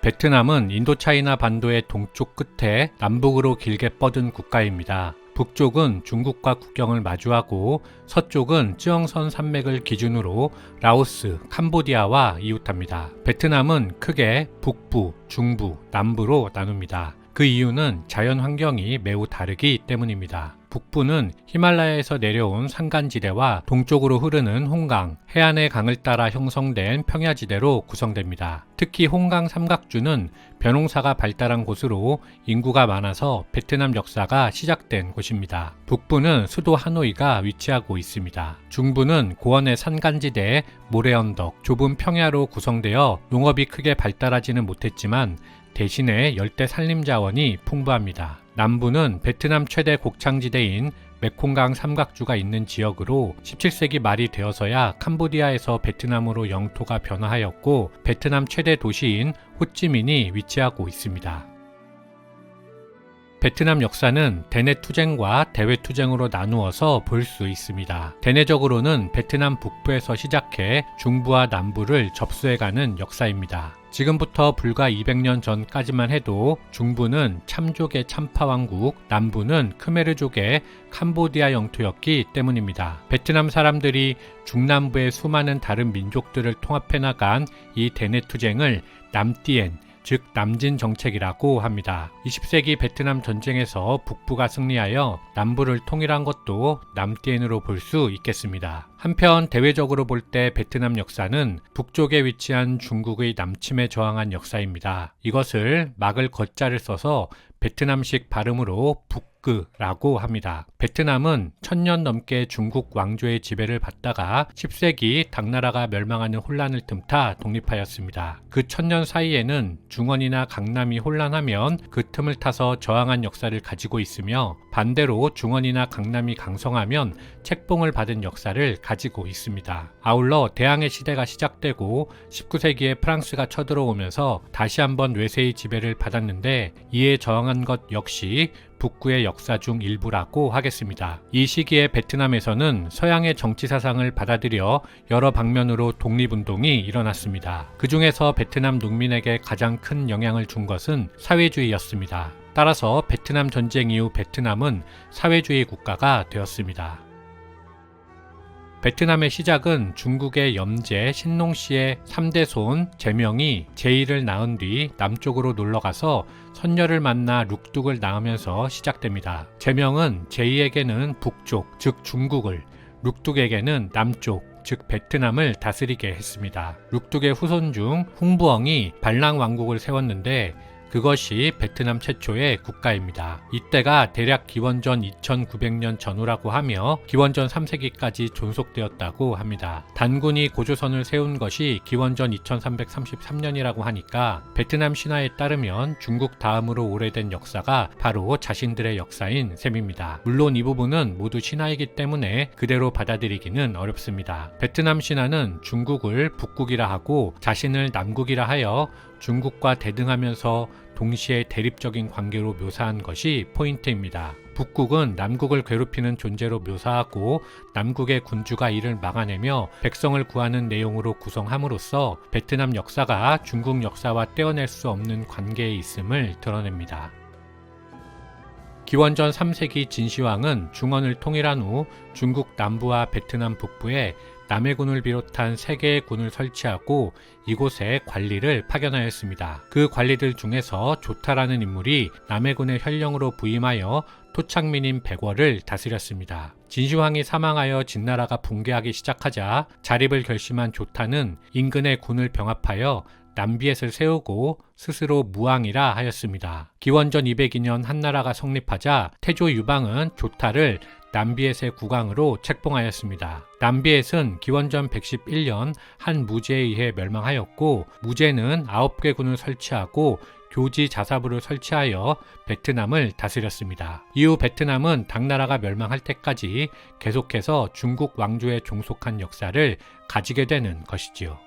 베트남은 인도차이나 반도의 동쪽 끝에 남북으로 길게 뻗은 국가입니다. 북쪽은 중국과 국경을 마주하고 서쪽은 쯔엉선 산맥을 기준으로 라오스, 캄보디아와 이웃합니다. 베트남은 크게 북부, 중부, 남부로 나눕니다. 그 이유는 자연 환경이 매우 다르기 때문입니다. 북부는 히말라야에서 내려온 산간지대와 동쪽으로 흐르는 홍강, 해안의 강을 따라 형성된 평야지대로 구성됩니다. 특히 홍강 삼각주는 벼농사가 발달한 곳으로 인구가 많아서 베트남 역사가 시작된 곳입니다. 북부는 수도 하노이가 위치하고 있습니다. 중부는 고원의 산간지대, 모래언덕, 좁은 평야로 구성되어 농업이 크게 발달하지는 못했지만 대신에 열대 산림자원이 풍부합니다. 남부는 베트남 최대 곡창지대인 메콩강 삼각주가 있는 지역으로 17세기 말이 되어서야 캄보디아에서 베트남으로 영토가 변화하였고 베트남 최대 도시인 호찌민이 위치하고 있습니다. 베트남 역사는 대내투쟁과 대외투쟁으로 나누어서 볼 수 있습니다. 대내적으로는 베트남 북부에서 시작해 중부와 남부를 접수해가는 역사입니다. 지금부터 불과 200년 전까지만 해도 중부는 참족의 참파왕국, 남부는 크메르족의 캄보디아 영토였기 때문입니다. 베트남 사람들이 중남부의 수많은 다른 민족들을 통합해 나간 이 대내투쟁을 남띠엔, 즉 남진 정책이라고 합니다. 20세기 베트남 전쟁에서 북부가 승리하여 남부를 통일한 것도 남띠엔으로 볼 수 있겠습니다. 한편 대외적으로 볼 때 베트남 역사는 북쪽에 위치한 중국의 남침에 저항한 역사입니다. 이것을 막을 거자를 써서 베트남식 발음으로 북그라고 합니다. 베트남은 1000년 넘게 중국 왕조의 지배를 받다가 10세기 당나라가 멸망하는 혼란을 틈타 독립하였습니다. 그 1000년 사이에는 중원이나 강남이 혼란하면 그 틈을 타서 저항한 역사를 가지고 있으며 반대로 중원이나 강남이 강성하면 책봉을 받은 역사를 가지고 있습니다. 아울러 대항해 시대가 시작되고 19세기에 프랑스가 쳐들어오면서 다시 한번 외세의 지배를 받았는데 이에 저항한 것 역시 북구의 역사 중 일부라고 하겠습니다. 이 시기에 베트남에서는 서양의 정치 사상을 받아들여 여러 방면으로 독립운동이 일어났습니다. 그 중에서 베트남 농민에게 가장 큰 영향을 준 것은 사회주의였습니다. 따라서 베트남 전쟁 이후 베트남은 사회주의 국가가 되었습니다. 베트남의 시작은 중국의 염제 신농씨의 3대 손 제명이 제이를 낳은 뒤 남쪽으로 놀러가서 선녀를 만나 룩뚝을 낳으면서 시작됩니다. 제명은 제이에게는 북쪽, 즉 중국을, 룩뚝에게는 남쪽, 즉 베트남을 다스리게 했습니다. 룩뚝의 후손 중 웅부엉이 발랑 왕국을 세웠는데 그것이 베트남 최초의 국가입니다. 이때가 대략 기원전 2900년 전후라고 하며 기원전 3세기까지 존속되었다고 합니다. 단군이 고조선을 세운 것이 기원전 2333년이라고 하니까 베트남 신화에 따르면 중국 다음으로 오래된 역사가 바로 자신들의 역사인 셈입니다. 물론 이 부분은 모두 신화이기 때문에 그대로 받아들이기는 어렵습니다. 베트남 신화는 중국을 북국이라 하고 자신을 남국이라 하여 중국과 대등하면서 동시에 대립적인 관계로 묘사한 것이 포인트입니다. 북국은 남국을 괴롭히는 존재로 묘사하고 남국의 군주가 이를 막아내며 백성을 구하는 내용으로 구성함으로써 베트남 역사가 중국 역사와 떼어낼 수 없는 관계에 있음을 드러냅니다. 기원전 3세기 진시황은 중원을 통일한 후 중국 남부와 베트남 북부에 남해군을 비롯한 3개의 군을 설치하고 이곳에 관리를 파견하였습니다. 그 관리들 중에서 조타라는 인물이 남해군의 현령으로 부임하여 토착민인 백월을 다스렸습니다. 진시황이 사망하여 진나라가 붕괴하기 시작하자 자립을 결심한 조타는 인근의 군을 병합하여 남비엣을 세우고 스스로 무왕이라 하였습니다. 기원전 202년 한나라가 성립하자 태조 유방은 조타를 남비엣의 국왕으로 책봉하였습니다. 남비엣은 기원전 111년 한 무제에 의해 멸망하였고 무제는 9개 군을 설치하고 교지 자사부를 설치하여 베트남을 다스렸습니다. 이후 베트남은 당나라가 멸망할 때까지 계속해서 중국 왕조에 종속한 역사를 가지게 되는 것이지요.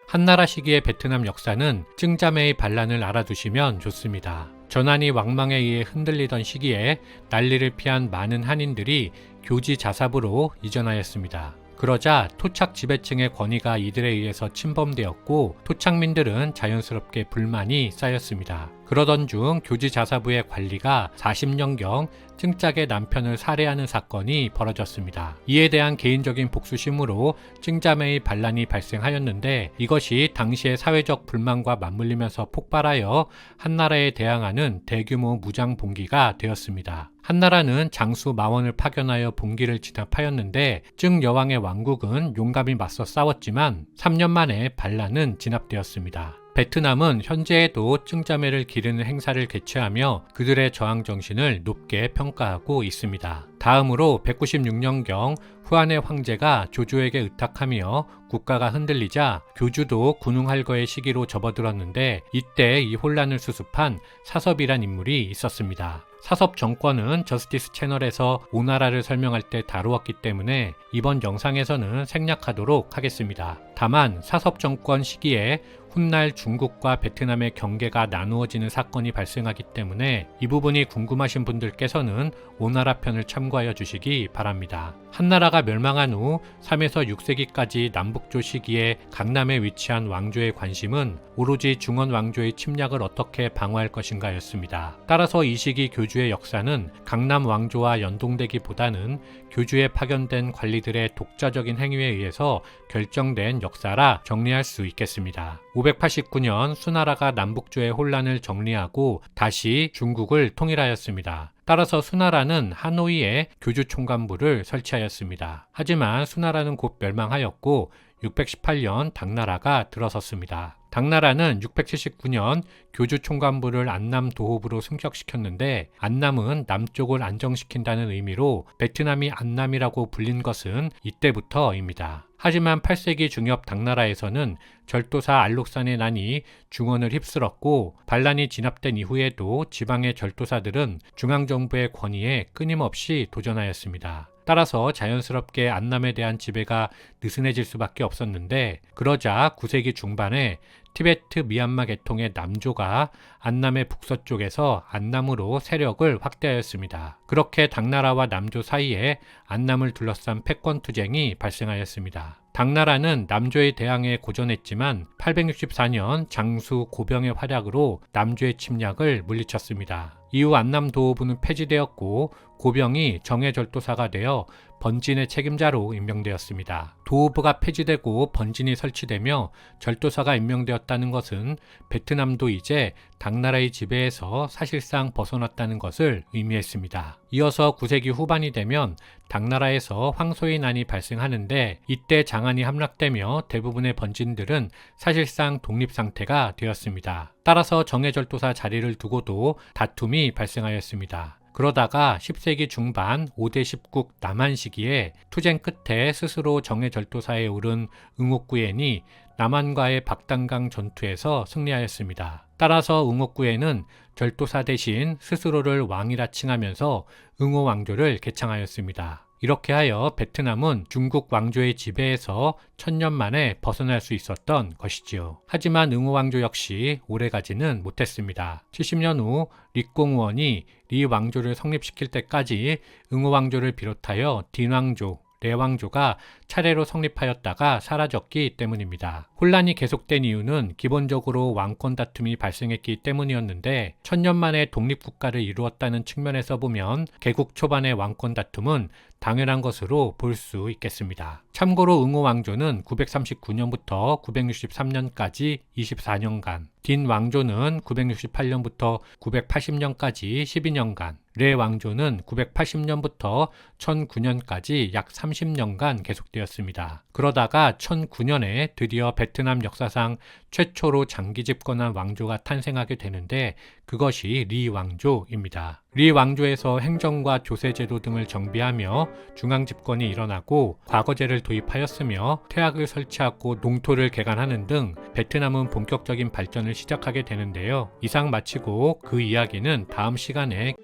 한나라 시기의 베트남 역사는 증자매의 반란을 알아두시면 좋습니다. 전한이 왕망에 의해 흔들리던 시기에 난리를 피한 많은 한인들이 교지 자사부로 이전하였습니다. 그러자 토착 지배층의 권위가 이들에 의해서 침범되었고 토착민들은 자연스럽게 불만이 쌓였습니다. 그러던 중 교지자사부의 관리가 40년경 증짝의 남편을 살해하는 사건이 벌어졌습니다. 이에 대한 개인적인 복수심으로 증자매의 반란이 발생하였는데 이것이 당시의 사회적 불만과 맞물리면서 폭발하여 한나라에 대항하는 대규모 무장 봉기가 되었습니다. 한나라는 장수 마원을 파견하여 봉기를 진압하였는데 증 여왕의 왕국은 용감히 맞서 싸웠지만 3년 만에 반란은 진압되었습니다. 베트남은 현재에도 증자매를 기르는 행사를 개최하며 그들의 저항 정신을 높게 평가하고 있습니다. 다음으로 196년경 후한의 황제가 조조에게 의탁하며 국가가 흔들리자 교주도 군웅할거의 시기로 접어들었는데 이때 이 혼란을 수습한 사섭이란 인물이 있었습니다. 사섭 정권은 저스티스 채널에서 오나라를 설명할 때 다루었기 때문에 이번 영상에서는 생략하도록 하겠습니다. 다만 사섭 정권 시기에 훗날 중국과 베트남의 경계가 나누어지는 사건이 발생하기 때문에 이 부분이 궁금하신 분들께서는 오나라 편을 참고하여 주시기 바랍니다. 한나라가 멸망한 후 3에서 6세기까지 남북조 시기에 강남에 위치한 왕조의 관심은 오로지 중원 왕조의 침략을 어떻게 방어할 것인가였습니다. 따라서 이 시기 교주의 역사는 강남 왕조와 연동되기보다는 교주에 파견된 관리들의 독자적인 행위에 의해서 결정된 역사라 정리할 수 있겠습니다. 589년 수나라가 남북조의 혼란을 정리하고 다시 중국을 통일하였습니다. 따라서 수나라는 하노이에 교주 총관부를 설치하였습니다. 하지만 수나라는 곧 멸망하였고 618년 당나라가 들어섰습니다. 당나라는 679년 교주 총관부를 안남 도읍으로 승격시켰는데 안남은 남쪽을 안정시킨다는 의미로 베트남이 안남이라고 불린 것은 이때부터입니다. 하지만 8세기 중엽 당나라에서는 절도사 알록산의 난이 중원을 휩쓸었고 반란이 진압된 이후에도 지방의 절도사들은 중앙정부의 권위에 끊임없이 도전하였습니다. 따라서 자연스럽게 안남에 대한 지배가 느슨해질 수밖에 없었는데 그러자 9세기 중반에 티베트 미얀마 계통의 남조가 안남의 북서쪽에서 안남으로 세력을 확대하였습니다. 그렇게 당나라와 남조 사이에 안남을 둘러싼 패권투쟁이 발생하였습니다. 당나라는 남조에 대항해 고전했지만 864년 장수 고병의 활약으로 남조의 침략을 물리쳤습니다. 이후 안남 도읍은 폐지되었고 고병이 정예절도사가 되어 번진의 책임자로 임명되었습니다. 도읍부가 폐지되고 번진이 설치되며 절도사가 임명되었다는 것은 베트남도 이제 당나라의 지배에서 사실상 벗어났다는 것을 의미했습니다. 이어서 9세기 후반이 되면 당나라에서 황소의 난이 발생하는데 이때 장안이 함락되며 대부분의 번진들은 사실상 독립상태가 되었습니다. 따라서 정예절도사 자리를 두고도 다툼이 발생하였습니다. 그러다가 10세기 중반 5대 10국 남한 시기에 투쟁 끝에 스스로 정예절도사에 오른 응옥구엔이 남한과의 박단강 전투에서 승리하였습니다. 따라서 응옥구엔은 절도사 대신 스스로를 왕이라 칭하면서 응호왕조를 개창하였습니다. 이렇게 하여 베트남은 중국 왕조의 지배에서 1000년 만에 벗어날 수 있었던 것이지요. 하지만 응호왕조 역시 오래가지는 못했습니다. 70년 후 리공우원이 리 왕조를 성립시킬 때까지 응호왕조를 비롯하여 딘왕조, 레왕조가 차례로 성립하였다가 사라졌기 때문입니다. 혼란이 계속된 이유는 기본적으로 왕권 다툼이 발생했기 때문이었는데 1000년 만에 독립국가를 이루었다는 측면에서 보면 개국 초반의 왕권 다툼은 당연한 것으로 볼 수 있겠습니다. 참고로 응호왕조는 939년부터 963년까지 24년간, 딘 왕조는 968년부터 980년까지 12년간, 레 왕조는 980년부터 1009년까지 약 30년간 계속되었습니다. 그러다가 1009년에 드디어 베트남 역사상 최초로 장기 집권한 왕조가 탄생하게 되는데 그것이 리 왕조입니다. 리 왕조에서 행정과 조세제도 등을 정비하며 중앙 집권이 일어나고 과거제를 도입하였으며 태학을 설치하고 농토를 개간하는 등 베트남은 본격적인 발전을 시작하게 되는데요. 이상 마치고 그 이야기는 다음 시간에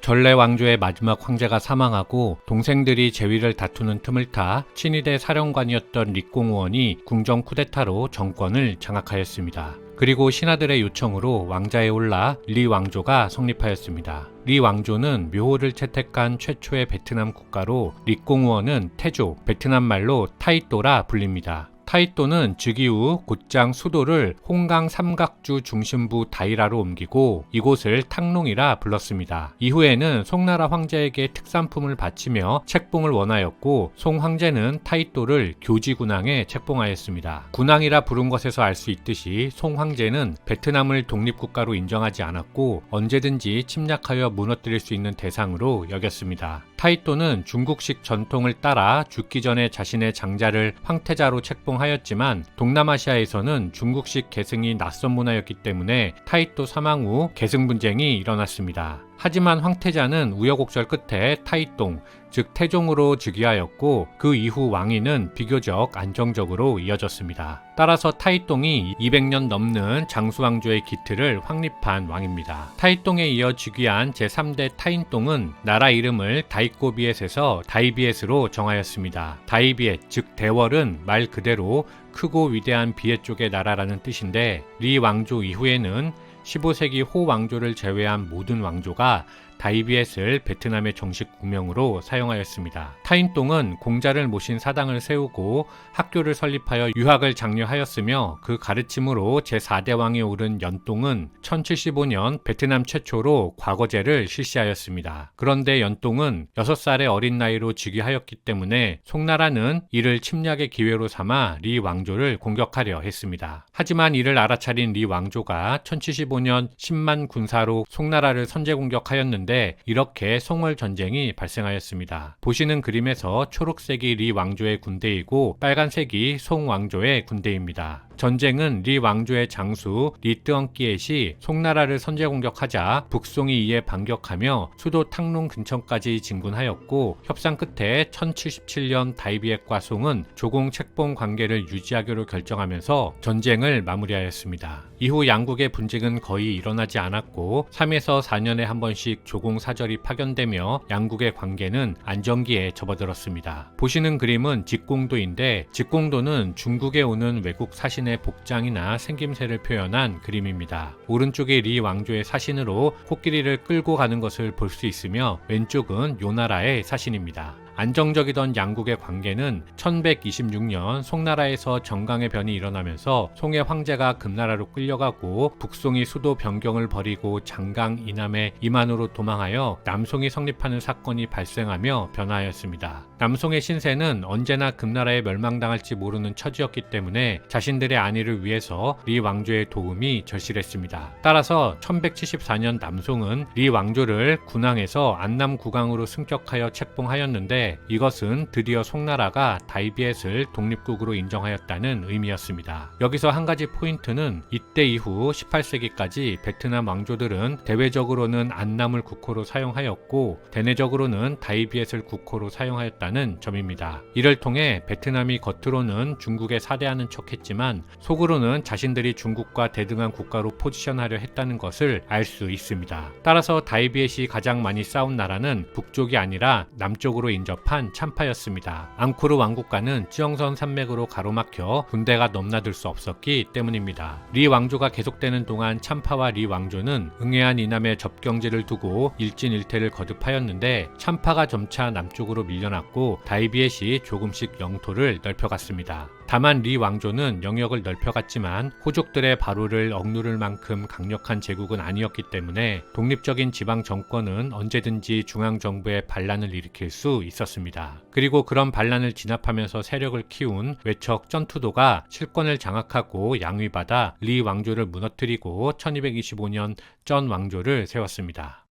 전래 왕조의 마지막 황제가 사망하고 동생들이 재위를 다투는 틈을 타 친위대 사령관이었던 리공우원이 궁정 쿠데타로 정권을 장악하였습니다. 그리고 신하들의 요청으로 왕자에 올라 리 왕조가 성립하였습니다. 리 왕조는 묘호를 채택한 최초의 베트남 국가로 리공우어는 태조, 베트남 말로 타이또라 불립니다. 타이또는 즉위후 곧장 수도를 홍강 삼각주 중심부 다이라로 옮기고 이곳을 탕롱이라 불렀습니다. 이후에는 송나라 황제에게 특산품을 바치며 책봉을 원하였고 송 황제는 타이또를 교지군왕에 책봉하였습니다. 군왕이라 부른 것에서 알 수 있듯이 송 황제는 베트남을 독립국가로 인정하지 않았고 언제든지 침략하여 무너뜨릴 수 있는 대상으로 여겼습니다. 타이또는 중국식 전통을 따라 죽기 전에 자신의 장자를 황태자로 책봉하였지만 동남아시아에서는 중국식 계승이 낯선 문화였기 때문에 타이또 사망 후 계승 분쟁이 일어났습니다. 하지만 황태자는 우여곡절 끝에 타이똥, 즉 태종으로 즉위하였고 그 이후 왕위는 비교적 안정적으로 이어졌습니다. 따라서 타이똥이 200년 넘는 장수왕조의 기틀을 확립한 왕입니다. 타이똥에 이어 즉위한 제3대 타인똥은 나라 이름을 다이꼬비엣에서 다이비엣으로 정하였습니다. 다이비엣, 즉 대월은 말 그대로 크고 위대한 비엣 쪽의 나라라는 뜻인데 리 왕조 이후에는 15세기 호 왕조를 제외한 모든 왕조가 다이비엣을 베트남의 정식 국명으로 사용하였습니다. 타인똥은 공자를 모신 사당을 세우고 학교를 설립하여 유학을 장려하였으며 그 가르침으로 제4대 왕에 오른 연똥은 1075년 베트남 최초로 과거제를 실시하였습니다. 그런데 연똥은 6살의 어린 나이로 즉위하였기 때문에 송나라는 이를 침략의 기회로 삼아 리 왕조를 공격하려 했습니다. 하지만 이를 알아차린 리 왕조가 1075년 10만 군사로 송나라를 선제 공격하였는데 이렇게 송월 전쟁이 발생하였습니다. 보시는 그림에서 초록색이 리 왕조의 군대이고 빨간색이 송 왕조의 군대입니다. 전쟁은 리 왕조의 장수 리 뜨엉끼엣이 송나라를 선제 공격하자 북송이 이에 반격하며 수도 탕롱 근처까지 진군하였고 협상 끝에 1077년 다이비엣과 송은 조공 책봉 관계를 유지하기로 결정하면서 전쟁을 마무리하였습니다. 이후 양국의 분쟁은 거의 일어나지 않았고 3에서 4년에 한 번씩 조공 사절이 파견되며 양국의 관계는 안정기에 접어들었습니다. 보시는 그림은 직공도인데 직공도는 중국에 오는 외국 사신의 복장이나 생김새를 표현한 그림입니다. 오른쪽이 리 왕조의 사신으로 코끼리를 끌고 가는 것을 볼 수 있으며 왼쪽은 요나라의 사신입니다. 안정적이던 양국의 관계는 1126년 송나라에서 정강의 변이 일어나면서 송의 황제가 금나라로 끌려가고 북송이 수도 변경을 벌이고 장강 이남의 임안으로 도망하여 남송이 성립하는 사건이 발생하며 변화하였습니다. 남송의 신세는 언제나 금나라에 멸망당할지 모르는 처지였기 때문에 자신들의 안위를 위해서 리 왕조의 도움이 절실했습니다. 따라서 1174년 남송은 리 왕조를 군왕에서 안남 국왕으로 승격하여 책봉하였는데 이것은 드디어 송나라가 다이비엣을 독립국으로 인정하였다는 의미였습니다. 여기서 한 가지 포인트는 이때 이후 18세기까지 베트남 왕조들은 대외적으로는 안남을 국호로 사용하였고 대내적으로는 다이비엣을 국호로 사용하였다는 점입니다. 이를 통해 베트남이 겉으로는 중국에 사대하는 척했지만 속으로는 자신들이 중국과 대등한 국가로 포지션하려 했다는 것을 알 수 있습니다. 따라서 다이비엣이 가장 많이 싸운 나라는 북쪽이 아니라 남쪽으로 인접한 참파였습니다. 앙코르 왕국과는 찌영선 산맥으로 가로막혀 군대가 넘나들 수 없었기 때문입니다. 리 왕조가 계속되는 동안 참파와 리 왕조는 응해안 이남의 접경지를 두고 일진일퇴를 거듭하였는데 참파가 점차 남쪽으로 밀려났고 다이비엣이 조금씩 영토를 넓혀갔습니다. 다만 리 왕조는 영역을 넓혀갔지만 호족들의 바로를 억누를 만큼 강력한 제국은 아니었기 때문에 독립적인 지방 정권은 언제든지 중앙정부의 반란을 일으킬 수 있었습니다. 그리고 그런 반란을 진압하면서 세력을 키운 외척 전투도가 실권을 장악하고 양위받아 리 왕조를 무너뜨리고 1225년 전 왕조를 세웠습니다.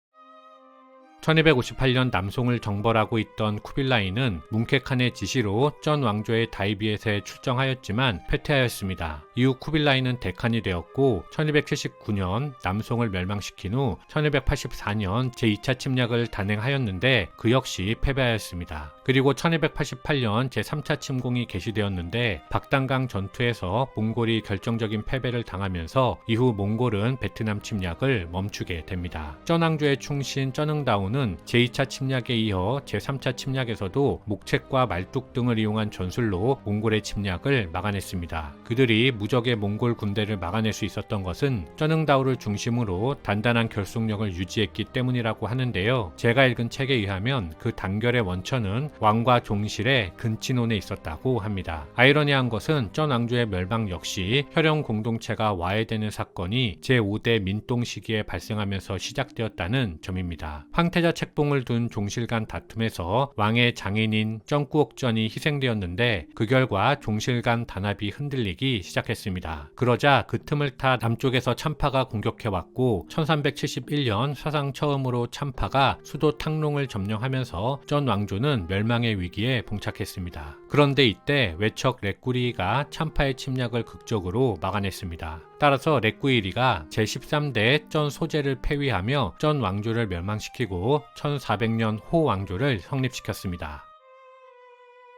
1258년 남송을 정벌하고 있던 쿠빌라이는 뭉케칸의 지시로 전 왕조의 다이비엣에 출정하였지만 패퇴하였습니다. 이후 쿠빌라이는 대칸이 되었고 1279년 남송을 멸망시킨 후 1284년 제2차 침략을 단행하였는데 그 역시 패배하였습니다. 그리고 1288년 제3차 침공이 개시되었는데 박단강 전투에서 몽골이 결정적인 패배를 당하면서 이후 몽골은 베트남 침략을 멈추게 됩니다. 전 왕조의 충신 쩌능다운 일본은 제2차 침략에 이어 제3차 침략에서도 목책과 말뚝 등을 이용한 전술로 몽골의 침략을 막아냈습니다. 그들이 무적의 몽골 군대를 막아낼 수 있었던 것은 쩌능다오를 중심으로 단단한 결속력을 유지했기 때문이라고 하는데요. 제가 읽은 책에 의하면 그 단결의 원천은 왕과 종실의 근친혼에 있었다고 합니다. 아이러니한 것은 쩐 왕조의 멸망 역시 혈연 공동체가 와해되는 사건이 제5대 민동 시기에 발생하면서 시작되었다는 점입니다. 황태자 책봉을 둔 종실 간 다툼에서 왕의 장인인 쩐꾸옥전이 희생되었는데 그 결과 종실 간 단합이 흔들리기 시작했습니다. 그러자 그 틈을 타 남쪽에서 참파가 공격해왔고 1371년 사상 처음으로 참파가 수도 탕롱을 점령하면서 쩐 왕조는 멸망의 위기에 봉착했습니다. 그런데 이때 외척 렉구리가 참파의 침략을 극적으로 막아냈습니다. 따라서 렉구이리가 제13대 쩐 소제를 폐위하며 쩐 왕조를 멸망시키고 1400년 호 왕조를 성립시켰습니다.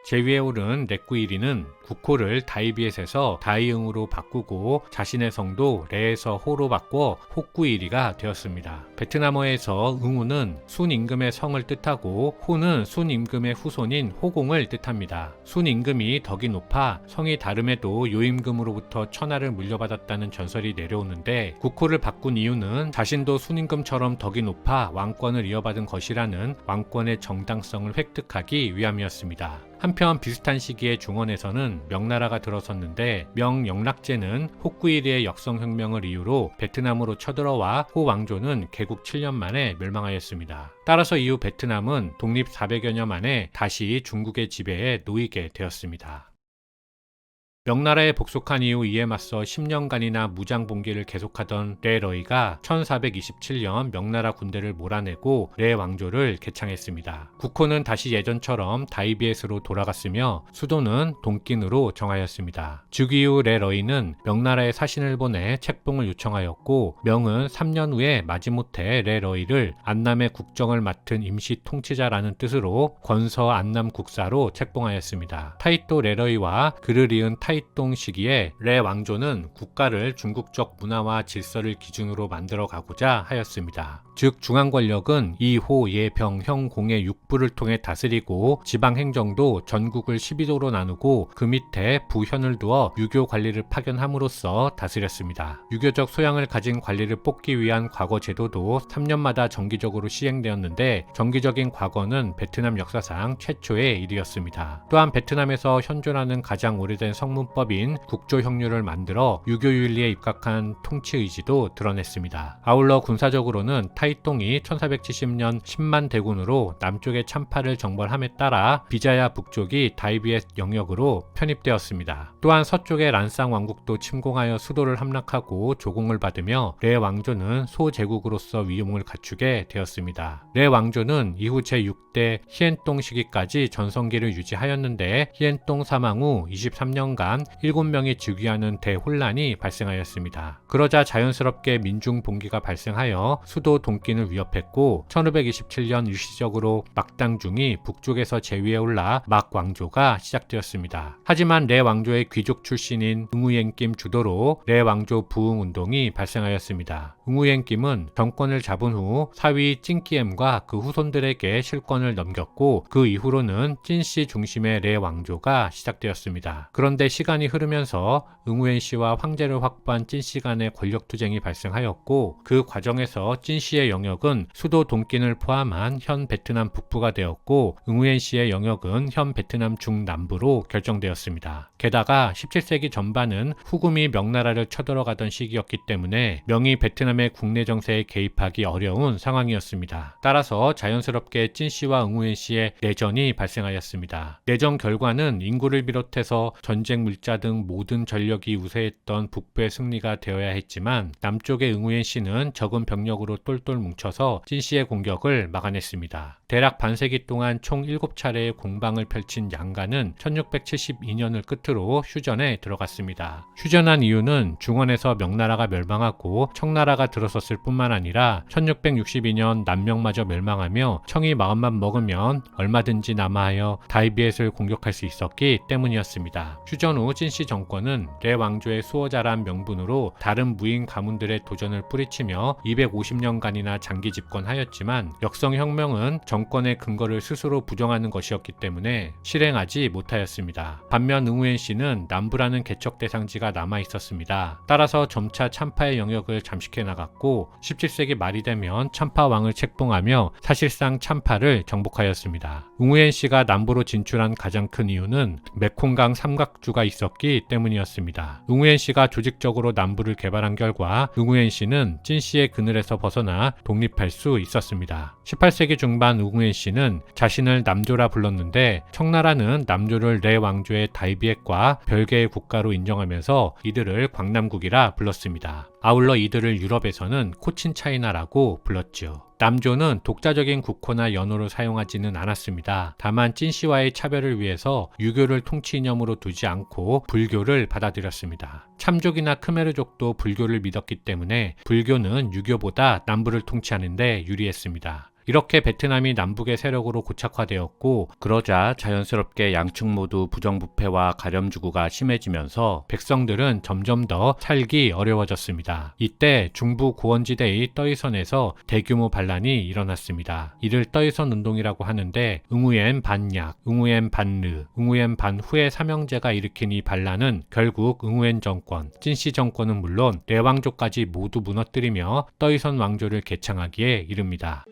제위에 오른 렉구이리는 국호를 다이비엣에서 다이응으로 바꾸고 자신의 성도 레에서 호로 바꿔 호꾸이리가 되었습니다. 베트남어에서 응우는 순임금의 성을 뜻하고 호는 순임금의 후손인 호공을 뜻합니다. 순임금이 덕이 높아 성이 다름에도 요임금으로부터 천하를 물려받았다는 전설이 내려오는데 국호를 바꾼 이유는 자신도 순임금처럼 덕이 높아 왕권을 이어받은 것이라는 왕권의 정당성을 획득하기 위함이었습니다. 한편 비슷한 시기에 중원에서는 명나라가 들어섰는데 명영락제는 호꾸이리의 역성혁명을 이유로 베트남으로 쳐들어와 호 왕조는 개국 7년 만에 멸망하였습니다. 따라서 이후 베트남은 독립 400여 년 만에 다시 중국의 지배에 놓이게 되었습니다. 명나라에 복속한 이후 이에 맞서 10년간이나 무장봉기를 계속하던 레러이가 1427년 명나라 군대를 몰아내고 레 왕조를 개창했습니다. 국호는 다시 예전처럼 다이비엣으로 돌아갔으며 수도는 동낀으로 정하였습니다. 즉위 이후 레러이는 명나라에 사신을 보내 책봉을 요청하였고 명은 3년 후에 마지못해 레러이를 안남의 국정을 맡은 임시 통치자라는 뜻으로 권서 안남 국사로 책봉하였습니다. 타이또 레러이와 그를 이은 타이똥 시기에 레 왕조는 국가를 중국적 문화와 질서를 기준으로 만들어 가고자 하였습니다. 즉 중앙 권력은 이호, 예병, 형, 공의 6부를 통해 다스리고 지방 행정도 전국을 12도로 나누고 그 밑에 부현을 두어 유교 관리를 파견함으로써 다스렸습니다. 유교적 소양을 가진 관리를 뽑기 위한 과거 제도도 3년마다 정기적으로 시행되었는데 정기적인 과거는 베트남 역사상 최초의 일이었습니다. 또한 베트남에서 현존하는 가장 오래된 성문법인 국조형률을 만들어 유교윤리에 입각한 통치 의지도 드러냈습니다. 아울러 군사적으로는 타이똥이 1470년 10만 대군으로 남쪽의 참파를 정벌함에 따라 비자야 북쪽이 다이비엣 영역으로 편입되었습니다. 또한 서쪽의 란상 왕국도 침공하여 수도를 함락하고 조공을 받으며 레 왕조는 소제국으로서 위용을 갖추게 되었습니다. 레 왕조는 이후 제6대 히엔똥 시기까지 전성기를 유지하였는데 히엔똥 사망 후 23년간 7명이 즉위하는 대혼란이 발생하였습니다. 그러자 자연스럽게 민중봉기가 발생하여 수도 동낀을 위협했고 1527년 일시적으로 막당중이 북쪽에서 제위에 올라 막 왕조가 시작되었습니다. 하지만 레 왕조의 귀족 출신인 응우옌김 주도로 레 왕조 부흥 운동이 발생하였습니다. 응우옌김은 정권을 잡은 후 사위 찐끼엠과 그 후손들에게 실권을 넘겼고 그 이후로는 찐씨 중심의 레 왕조가 시작되었습니다. 그런데 시간이 흐르면서 응우옌 씨와 황제를 확보한 찐씨 간의 권력투쟁이 발생하였고 그 과정에서 찐씨의 영역은 수도 동낀을 포함한 현 베트남 북부가 되었고 응우옌 씨의 영역은 현 베트남 중남부로 결정되었습니다. 게다가 17세기 전반은 후금이 명나라를 쳐들어가던 시기였기 때문에 명이 베트남의 국내 정세에 개입하기 어려운 상황이었습니다. 따라서 자연스럽게 찐씨와 응우옌 씨의 내전이 발생하였습니다. 내전 결과는 인구를 비롯해서 전쟁 물자 등 모든 전력이 우세했던 북부의 승리가 되어야 했지만 남쪽의 응우옌 씨는 적은 병력으로 똘똘 뭉쳐서 찐씨의 공격을 막아냈습니다. 대략 반세기 동안 총 7차례의 공방을 펼친 양가는 1672년을 끝으로 휴전에 들어갔습니다. 휴전한 이유는 중원에서 명나라가 멸망하고 청나라가 들어섰을 뿐만 아니라 1662년 남명마저 멸망하며 청이 마음만 먹으면 얼마든지 남하하여 다이비엣을 공격할 수 있었기 때문이었습니다. 휴전 후 찐씨 정권은 래 왕조의 수호자란 명분으로 다른 무인 가문들의 도전을 뿌리치며 250년간이나 장기 집권하였지만 역성혁명은 정권의 근거를 스스로 부정하는 것이었기 때문에 실행하지 못하였습니다. 반면 응우엔 씨는 남부라는 개척 대상지가 남아 있었습니다. 따라서 점차 참파의 영역을 잠식해 나갔고 17세기 말이 되면 참파 왕을 책봉하며 사실상 참파를 정복하였습니다. 응우엔 씨가 남부로 진출한 가장 큰 이유는 메콩강 삼각주가 있었기 때문이었습니다. 응우엔 씨가 조직적으로 남부를 개발한 결과 응우엔 씨는 찐 씨의 그늘에서 벗어나 독립할 수 있었습니다. 18세기 중반 응우엔 씨는 자신을 남조라 불렀는데 청나라는 남조를 래 왕조의 다이비엣과 별개의 국가로 인정하면서 이들을 광남국이라 불렀습니다. 아울러 이들을 유럽에서는 코친차이나라고 불렀죠. 남조는 독자적인 국호나 연호를 사용하지는 않았습니다. 다만 찐씨와의 차별을 위해서 유교를 통치 이념으로 두지 않고 불교를 받아들였습니다. 참족이나 크메르족도 불교를 믿었기 때문에 불교는 유교보다 남부를 통치하는 데 유리했습니다. 이렇게 베트남이 남북의 세력으로 고착화되었고 그러자 자연스럽게 양측 모두 부정부패와 가렴주구가 심해지면서 백성들은 점점 더 살기 어려워졌습니다. 이때 중부 고원지대의 떠이선에서 대규모 반란이 일어났습니다. 이를 떠이선 운동이라고 하는데 응우엔 반약, 응우엔 반르, 응우엔 반후의 삼형제가 일으킨 이 반란은 결국 응우엔 정권, 찐씨 정권은 물론 래왕조까지 모두 무너뜨리며 떠이선 왕조를 개창하기에 이릅니다.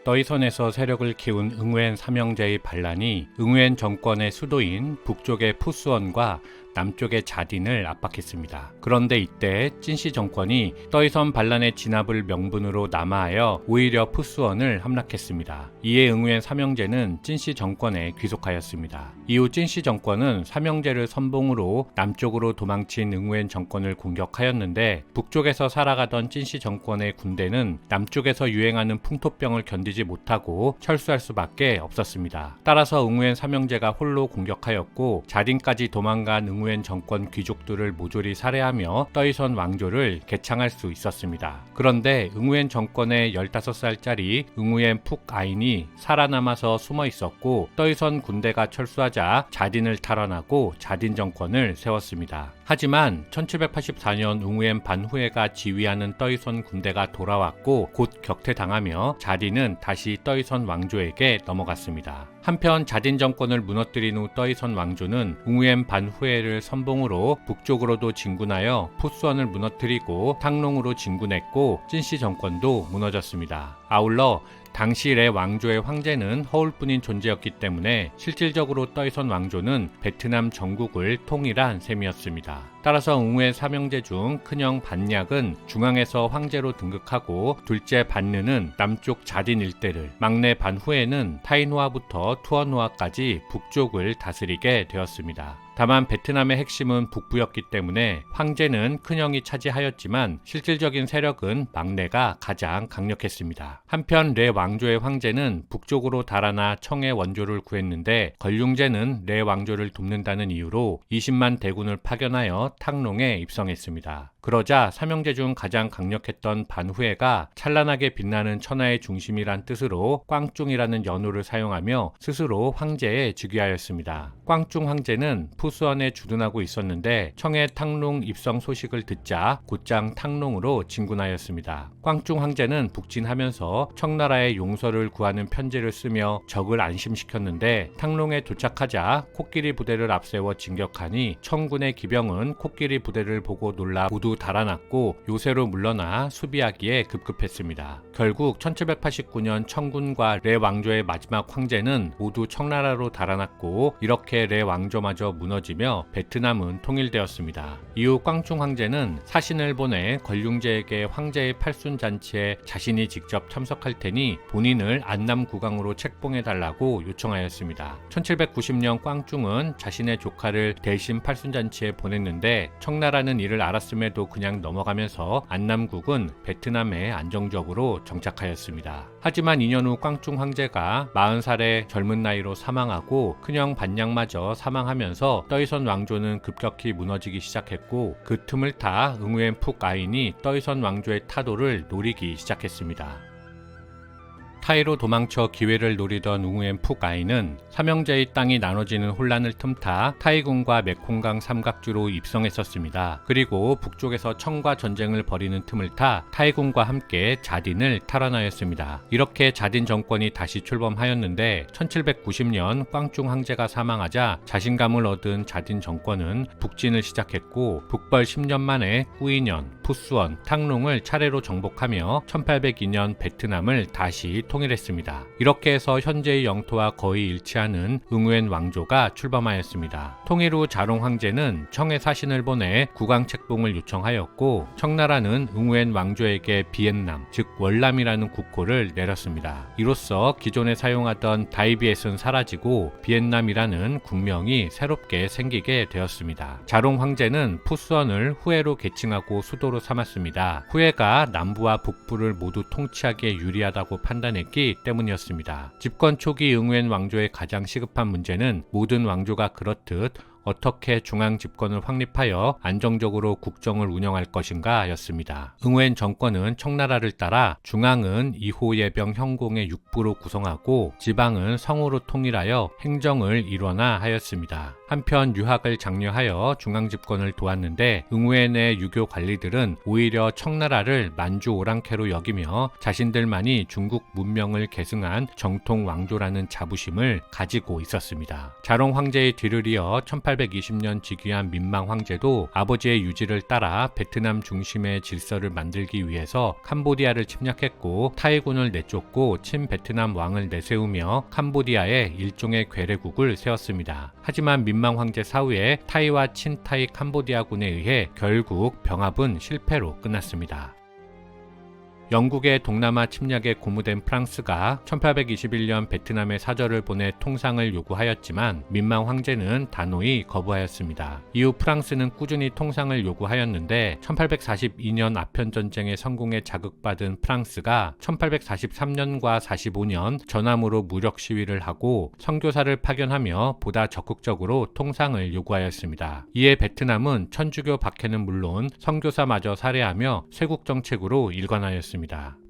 떠이선에서 세력을 키운 응우엔 삼형제의 반란이 응우엔 정권의 수도인 북쪽의 푸수원과 남쪽의 자딘을 압박했습니다. 그런데 이때 찐씨 정권이 떠이선 반란의 진압을 명분으로 남하하여 오히려 푸수원을 함락했습니다. 이에 응우엔 삼형제는 찐씨 정권에 귀속하였습니다. 이후 찐씨 정권은 삼형제를 선봉으로 남쪽으로 도망친 응우엔 정권을 공격하였는데 북쪽에서 살아가던 찐씨 정권의 군대는 남쪽에서 유행하는 풍토병을 견디지 못하고 철수할 수밖에 없었습니다. 따라서 응우엔 삼형제가 홀로 공격하였고 자딘까지 도망간 응우엔 정권 귀족들을 모조리 살해하며 떠이선 왕조를 개창할 수 있었습니다. 그런데 응우엔 정권의 15살짜리 응우엔 푹아인이 살아남아서 숨어 있었고 떠이선 군대가 철수하자 자딘을 탈환하고 자딘 정권을 세웠습니다. 하지만 1784년 응우엔 반후에가 지휘하는 떠이선 군대가 돌아왔고 곧 격퇴당하며 자딘은 다시 떠이선 왕조에게 넘어갔습니다. 한편 자딘 정권을 무너뜨린 후 떠이선 왕조는 응우엔 반후에를 선봉으로 북쪽으로도 진군하여 푸수원을 무너뜨리고 탕롱으로 진군했고 찐씨 정권도 무너졌습니다. 아울러 당시 래 왕조의 황제는 허울뿐인 존재였기 때문에 실질적으로 떠이선 왕조는 베트남 전국을 통일한 셈이었습니다. 따라서 응우의 삼형제 중 큰형 반약은 중앙에서 황제로 등극하고 둘째 반르는 남쪽 자딘 일대를, 막내 반후에는 타인호아부터 투언호아까지 북쪽을 다스리게 되었습니다. 다만 베트남의 핵심은 북부였기 때문에 황제는 큰형이 차지하였지만 실질적인 세력은 막내가 가장 강력했습니다. 한편 래 왕조의 황제는 북쪽으로 달아나 청의 원조를 구했는데 걸륭제는 래 왕조를 돕는다는 이유로 20만 대군을 파견하여 탕롱에 입성했습니다. 그러자 삼형제 중 가장 강력했던 반후에가 찬란하게 빛나는 천하의 중심이란 뜻으로 꽝중이라는 연호를 사용하며 스스로 황제에 즉위하였습니다. 꽝중 황제는 푸수원에 주둔하고 있었는데 청의 탕롱 입성 소식을 듣자 곧장 탕롱으로 진군하였습니다. 꽝중 황제는 북진하면서 청나라의 용서를 구하는 편지를 쓰며 적을 안심시켰는데 탕롱에 도착하자 코끼리 부대를 앞세워 진격하니 청군의 기병은 코끼리 부대를 보고 놀라 모두 달아났고 요새로 물러나 수비하기에 급급했습니다. 결국 1789년 청군과 래 왕조의 마지막 황제는 모두 청나라로 달아났고 이렇게 래 왕조마저 무너지며 베트남은 통일되었습니다. 이후 꽝중 황제는 사신을 보내 걸륭제에게 황제의 팔순잔치에 자신이 직접 참석할 테니 본인을 안남 국왕으로 책봉해달라고 요청하였습니다. 1790년 꽝중은 자신의 조카를 대신 팔순잔치에 보냈는데 청나라는 이를 알았음에도 쪽으로 그냥 넘어가면서 안남국은 베트남에 안정적으로 정착하였습니다. 하지만 2년 후 꽝중 황제가 40살의 젊은 나이로 사망하고 큰형 반냥마저 사망하면서 떠이선 왕조는 급격히 무너지기 시작했고, 그 틈을 타 응우엔 푹 아인이 떠이선 왕조의 타도를 노리기 시작했습니다. 타이로 도망쳐 기회를 노리던 웅우엔 푹 아인은 삼형제의 땅이 나눠지는 혼란을 틈타 타이군과 메콩강 삼각주로 입성했었습니다. 그리고 북쪽에서 청과 전쟁을 벌이는 틈을 타 타이군과 함께 자딘을 탈환하였습니다. 이렇게 자딘 정권이 다시 출범하였는데 1790년 꽝중 황제가 사망하자 자신감을 얻은 자딘 정권은 북진을 시작했고, 북벌 10년 만에 꾸이년, 푸수원, 탕룽을 차례로 정복하며 1802년 베트남을 다시 통일했습니다. 이렇게 해서 현재의 영토와 거의 일치하는 응우엔 왕조가 출범하였습니다. 통일 후 자롱 황제는 청에 사신을 보내 국왕책봉을 요청하였고, 청나라는 응우엔 왕조에게 비엔남, 즉 월남이라는 국호를 내렸습니다. 이로써 기존에 사용하던 다이비엣은 사라지고 비엔남이라는 국명이 새롭게 생기게 되었습니다. 자롱 황제는 푸수언을 후에로 계칭하고 수도로 삼았습니다. 후에가 남부와 북부를 모두 통치하기에 유리하다고 판단했기 때문이었습니다. 집권 초기 응우엔 왕조의 가장 시급한 문제는 모든 왕조가 그렇듯 어떻게 중앙 집권을 확립하여 안정적으로 국정을 운영할 것인가 였습니다. 응우엔 정권은 청나라를 따라 중앙은 이호 예병 형공의 육부로 구성하고 지방은 성으로 통일하여 행정을 일원화 하였습니다. 한편 유학을 장려하여 중앙 집권을 도왔는데 응우엔의 유교 관리들은 오히려 청나라를 만주 오랑캐로 여기며 자신들만이 중국 문명을 계승한 정통 왕조라는 자부심을 가지고 있었습니다. 자롱 황제의 뒤를 이어 1820년 즉위한 민망 황제도 아버지의 유지를 따라 베트남 중심의 질서를 만들기 위해서 캄보디아를 침략했고, 타이군을 내쫓고 친베트남 왕을 내세우며 캄보디아에 일종의 괴뢰국을 세웠습니다. 하지만 민망 황제 사후에 타이와 친타이 캄보디아군에 의해 결국 병합은 실패로 끝났습니다. 영국의 동남아 침략에 고무된 프랑스가 1821년 베트남에 사절을 보내 통상을 요구하였지만 민망 황제는 단호히 거부하였습니다. 이후 프랑스는 꾸준히 통상을 요구하였는데 1842년 아편전쟁의 성공에 자극받은 프랑스가 1843년과 45년 전함으로 무력 시위를 하고 선교사를 파견하며 보다 적극적으로 통상을 요구하였습니다. 이에 베트남은 천주교 박해는 물론 선교사마저 살해하며 쇄국 정책으로 일관하였습니다.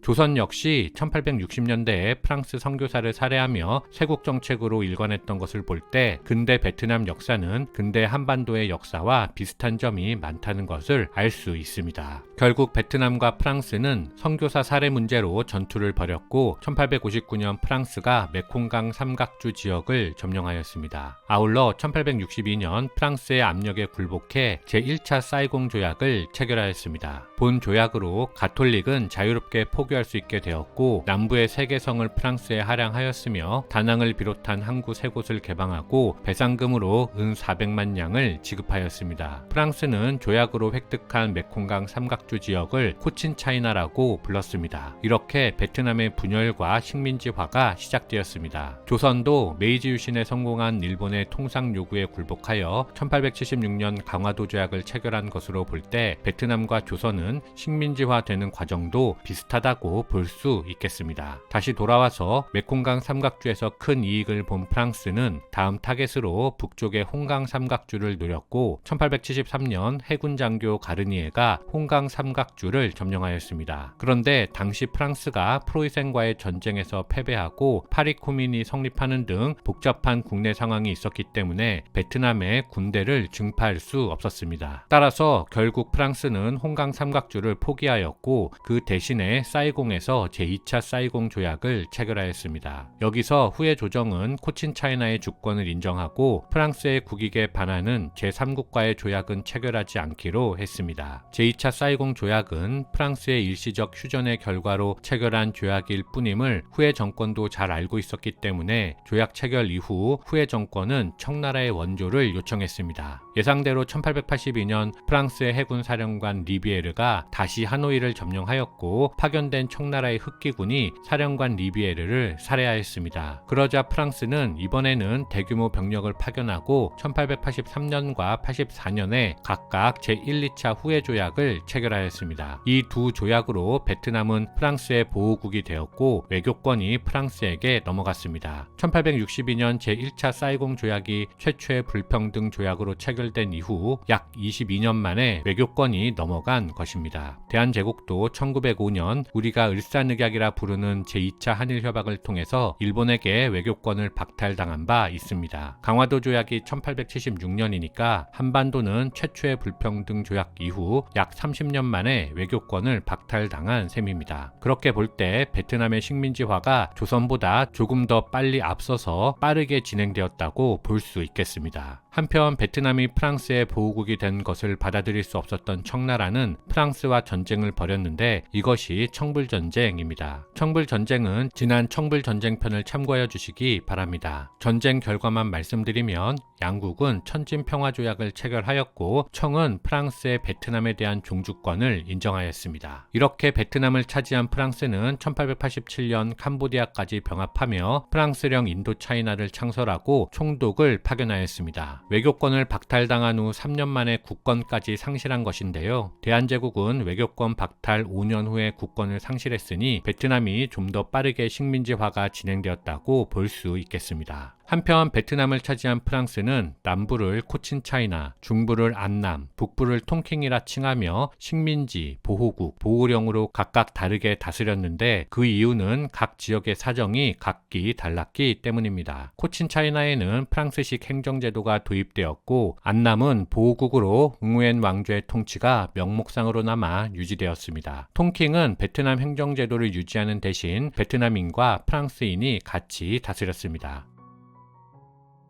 조선 역시 1860년대에 프랑스 선교사를 살해하며 쇄국 정책으로 일관했던 것을 볼 때 근대 베트남 역사는 근대 한반도의 역사와 비슷한 점이 많다는 것을 알 수 있습니다. 결국 베트남과 프랑스는 선교사 살해 문제로 전투를 벌였고 1859년 프랑스가 메콩강 삼각주 지역을 점령하였습니다. 아울러 1862년 프랑스의 압력에 굴복해 제1차 사이공 조약을 체결하였습니다. 본 조약으로 가톨릭은 자유롭게 포교할 수 있게 되었고, 남부의 세계성을 프랑스에 할양하였으며 다낭을 비롯한 항구 3곳을 개방하고 배상금으로 은 400만 냥을 지급하였습니다. 프랑스는 조약으로 획득한 메콩강 삼각주 지역을 코친차이나라고 불렀습니다. 이렇게 베트남의 분열과 식민지화가 시작되었습니다. 조선도 메이지 유신에 성공한 일본의 통상 요구에 굴복하여 1876년 강화도 조약을 체결한 것으로 볼 때 베트남과 조선은 식민지화되는 과정도 비슷하다고 볼 수 있겠습니다. 다시 돌아와서 메콩강 삼각주에서 큰 이익을 본 프랑스는 다음 타겟으로 북쪽의 홍강 삼각주를 노렸고 1873년 해군 장교 가르니에가 홍강 삼각주를 점령하였습니다. 그런데 당시 프랑스가 프로이센과의 전쟁에서 패배하고 파리 코민이 성립하는 등 복잡한 국내 상황이 있었기 때문에 베트남에 군대를 증파할 수 없었습니다. 따라서 결국 프랑스는 홍강 삼각주를 포기하였고 그 대신에 사이공에서 제2차 사이공 조약을 체결하였습니다. 여기서 후에 조정은 코친차이나의 주권을 인정하고 프랑스의 국익에 반하는 제3국과의 조약은 체결하지 않기로 했습니다. 제2차 사이공 조약은 프랑스의 일시적 휴전의 결과로 체결한 조약일 뿐임을 후에 정권도 잘 알고 있었기 때문에 조약 체결 이후 후에 정권은 청나라의 원조를 요청했습니다. 예상대로 1882년 프랑스의 해군 사령관 리비에르가 다시 하노이를 점령하였고 파견된 파견된 청나라의 흑기군이 사령관 리비에르를 살해하였습니다. 그러자 프랑스는 이번에는 대규모 병력을 파견하고 1883년과 84년에 각각 제1, 2차 후해 조약을 체결하였습니다. 이 두 조약으로 베트남은 프랑스의 보호국이 되었고 외교권이 프랑스에게 넘어갔습니다. 1862년 제1차 사이공 조약이 최초의 불평등 조약으로 체결된 이후 약 22년 만에 외교권이 넘어간 것입니다. 대한제국도 1905년 우리가 을사늑약이라 부르는 제2차 한일협약을 통해서 일본에게 외교권을 박탈당한 바 있습니다. 강화도 조약이 1876년이니까 한반도는 최초의 불평등 조약 이후 약 30년 만에 외교권을 박탈당한 셈입니다. 그렇게 볼 때 베트남의 식민지화가 조선보다 조금 더 빨리 앞서서 빠르게 진행되었다고 볼 수 있겠습니다. 한편 베트남이 프랑스의 보호국이 된 것을 받아들일 수 없었던 청나라는 프랑스와 전쟁을 벌였는데 이것이 청불전쟁입니다. 청불전쟁은 지난 청불전쟁 편을 참고하여 주시기 바랍니다. 전쟁 결과만 말씀드리면 양국은 천진평화조약을 체결하였고 청은 프랑스의 베트남에 대한 종주권을 인정하였습니다. 이렇게 베트남을 차지한 프랑스는 1887년 캄보디아까지 병합하며 프랑스령 인도차이나를 창설하고 총독을 파견하였습니다. 외교권을 박탈당한 후 3년 만에 국권까지 상실한 것인데요. 대한제국은 외교권 박탈 5년 후에 국권을 상실했으니 베트남이 좀 더 빠르게 식민지화가 진행되었다고 볼 수 있겠습니다. 한편 베트남을 차지한 프랑스는 남부를 코친차이나, 중부를 안남, 북부를 통킹이라 칭하며 식민지, 보호국, 보호령으로 각각 다르게 다스렸는데 그 이유는 각 지역의 사정이 각기 달랐기 때문입니다. 코친차이나에는 프랑스식 행정제도가 도입되었고 안남은 보호국으로 응우엔 왕조의 통치가 명목상으로나마 유지되었습니다. 통킹은 베트남 행정제도를 유지하는 대신 베트남인과 프랑스인이 같이 다스렸습니다.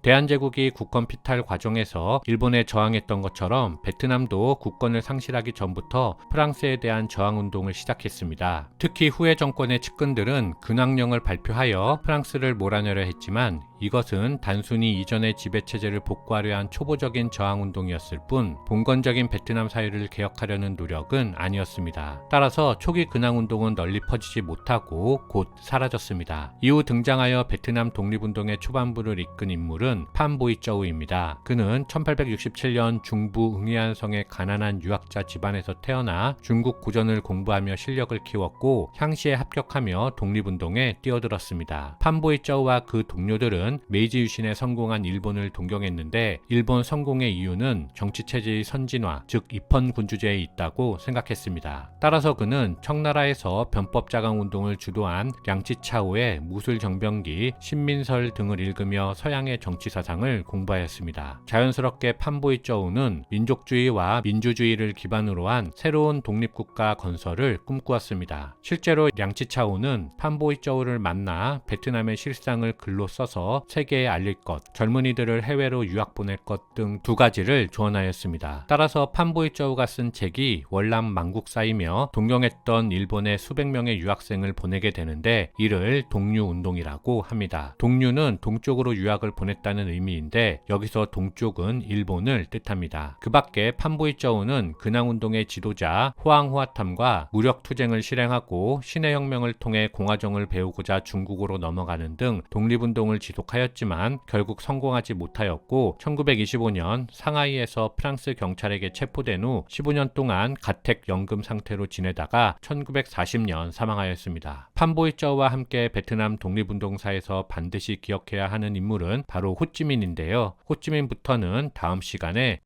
대한제국이 국권 피탈 과정에서 일본에 저항했던 것처럼 베트남도 국권을 상실하기 전부터 프랑스에 대한 저항운동을 시작했습니다. 특히 후해 정권의 측근들은 근황령을 발표하여 프랑스를 몰아내려 했지만 이것은 단순히 이전의 지배체제를 복구하려 한 초보적인 저항운동이었을 뿐 봉건적인 베트남 사회를 개혁하려는 노력은 아니었습니다. 따라서 초기 근황운동은 널리 퍼지지 못하고 곧 사라졌습니다. 이후 등장하여 베트남 독립운동의 초반부를 이끈 인물은 판보이쩌우입니다. 그는 1867년 중부 응해안성의 가난한 유학자 집안에서 태어나 중국 구전을 공부하며 실력을 키웠고 향시에 합격하며 독립운동에 뛰어들었습니다. 판보이쩌우와 그 동료들은 메이지 유신에 성공한 일본을 동경했는데 일본 성공의 이유는 정치체제의 선진화, 즉 입헌군주제에 있다고 생각했습니다. 따라서 그는 청나라에서 변법자강운동을 주도한 량치차오의 무술정병기, 신민설 등을 읽으며 서양의 정치 사상을 공부하였습니다. 자연스럽게 판보이쩌우는 민족주의와 민주주의를 기반으로 한 새로운 독립국가 건설을 꿈꾸었습니다. 실제로 량치차오는 판보이쩌우를 만나 베트남의 실상을 글로 써서 세계에 알릴 것, 젊은이들을 해외로 유학 보낼 것 등 두 가지를 조언하였습니다. 따라서 판보이쩌우가 쓴 책이 월남 망국사이며 동경했던 일본의 수백 명의 유학생을 보내게 되는데 이를 동류운동이라고 합니다. 동류는 동쪽으로 유학을 보냈다는 의미인데 여기서 동쪽은 일본을 뜻합니다. 그 밖에 판보이쩌우는 근황운동의 지도자 호황호아탐과 무력투쟁을 실행하고 신해혁명을 통해 공화정을 배우고자 중국으로 넘어가는 등 독립운동을 지속하였지만 결국 성공하지 못하였고 1925년 상하이에서 프랑스 경찰에게 체포된 후 15년 동안 가택연금 상태로 지내다가 1940년 사망하였습니다. 판보이쩌우와 함께 베트남 독립운동사에서 반드시 기억해야 하는 인물은 바로 호찌민인데요. 호찌민부터는 다음 시간에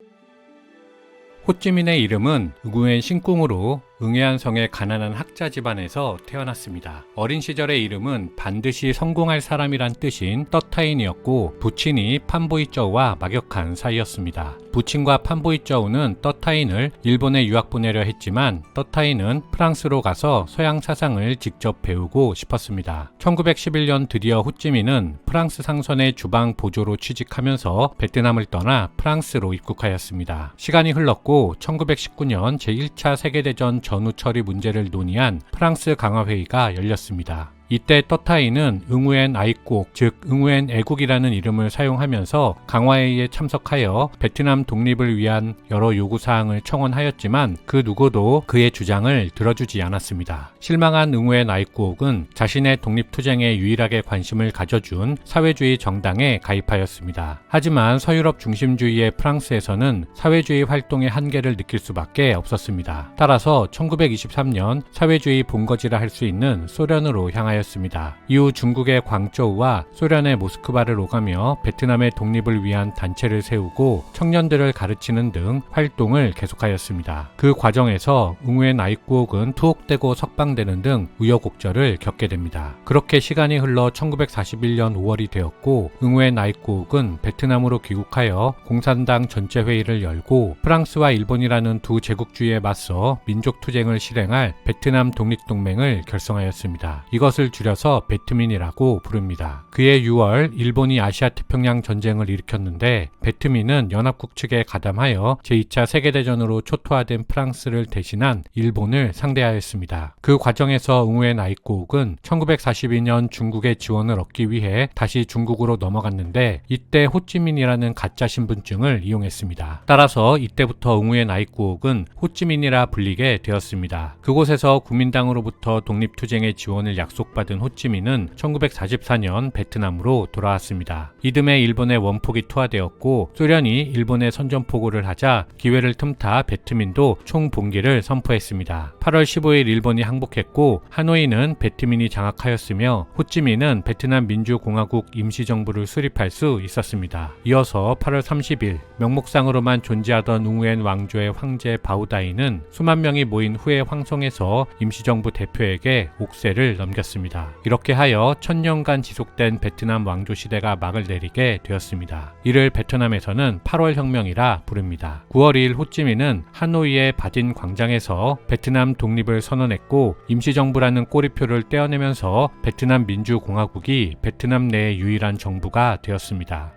호찌민의 이름은 응우엔 신궁으로 응해안성의 가난한 학자 집안에서 태어났습니다. 어린 시절의 이름은 반드시 성공할 사람이란 뜻인 떠타인이었고 부친이 판보이쩌우와 막역한 사이였습니다. 부친과 판보이쩌우는 떠타인을 일본에 유학 보내려 했지만 떠타인은 프랑스로 가서 서양 사상을 직접 배우고 싶었습니다. 1911년 드디어 호찌민은 프랑스 상선의 주방 보조로 취직하면서 베트남을 떠나 프랑스로 입국하였습니다. 시간이 흘렀고 1919년 제1차 세계대전 전후 처리 문제를 논의한 프랑스 강화회의가 열렸습니다. 이때 떠타이는 응우엔 아이국, 즉 응우엔 애국이라는 이름을 사용하면서 강화회의에 참석하여 베트남 독립을 위한 여러 요구사항을 청원하였지만 그 누구도 그의 주장을 들어주지 않았습니다. 실망한 응우엔 아이국은 자신의 독립투쟁에 유일하게 관심을 가져준 사회주의 정당에 가입하였습니다. 하지만 서유럽 중심주의의 프랑스에서는 사회주의 활동의 한계를 느낄 수밖에 없었습니다. 따라서 1923년 사회주의 본거지라 할 수 있는 소련으로 향하였습니다. 이후 중국의 광저우와 소련의 모스크바를 오가며 베트남의 독립을 위한 단체를 세우고 청년들을 가르치는 등 활동을 계속하였습니다. 그 과정에서 응우엔 아이국은 투옥되고 석방되는 등 우여곡절을 겪게 됩니다. 그렇게 시간이 흘러 1941년 5월이 되었고 응우엔 아이국은 베트남으로 귀국하여 공산당 전체회의를 열고 프랑스와 일본이라는 두 제국주의에 맞서 민족투쟁을 실행할 베트남 독립동맹을 결성하였습니다. 이것을 줄여서 베트민이라고 부릅니다. 그해 6월 일본이 아시아태평양 전쟁을 일으켰는데 베트민은 연합국 측에 가담하여 제2차 세계대전으로 초토화된 프랑스를 대신한 일본을 상대하였습니다. 그 과정에서 응우엔 아이국은 1942년 중국의 지원을 얻기 위해 다시 중국으로 넘어갔는데 이때 호찌민이라는 가짜 신분증을 이용했습니다. 따라서 이때부터 응우엔 아이국은 호찌민이라 불리게 되었습니다. 그곳에서 국민당으로부터 독립투쟁의 지원을 약속받은 호찌민은 1944년 베트남으로 돌아왔습니다. 이듬해 일본의 원폭이 투하되었고 소련이 일본에 선전포고를 하자 기회를 틈타 베트민도 총봉기를 선포했습니다. 8월 15일 일본이 항복했고 하노이는 베트민이 장악하였으며 호찌민은 베트남 민주공화국 임시정부를 수립할 수 있었습니다. 이어서 8월 30일 명목상으로만 존재하던 응우엔 왕조의 황제 바우다이는 수만 명이 모인 후에 황성에서 임시정부 대표에게 옥세를 넘겼습니다. 이렇게 하여 1000년간 지속된 베트남 왕조 시대가 막을 내리게 되었습니다. 이를 베트남에서는 8월 혁명이라 부릅니다. 9월 2일 호찌민은 하노이의 바딘 광장에서 베트남 독립을 선언했고 임시정부라는 꼬리표를 떼어내면서 베트남 민주공화국이 베트남 내의 유일한 정부가 되었습니다.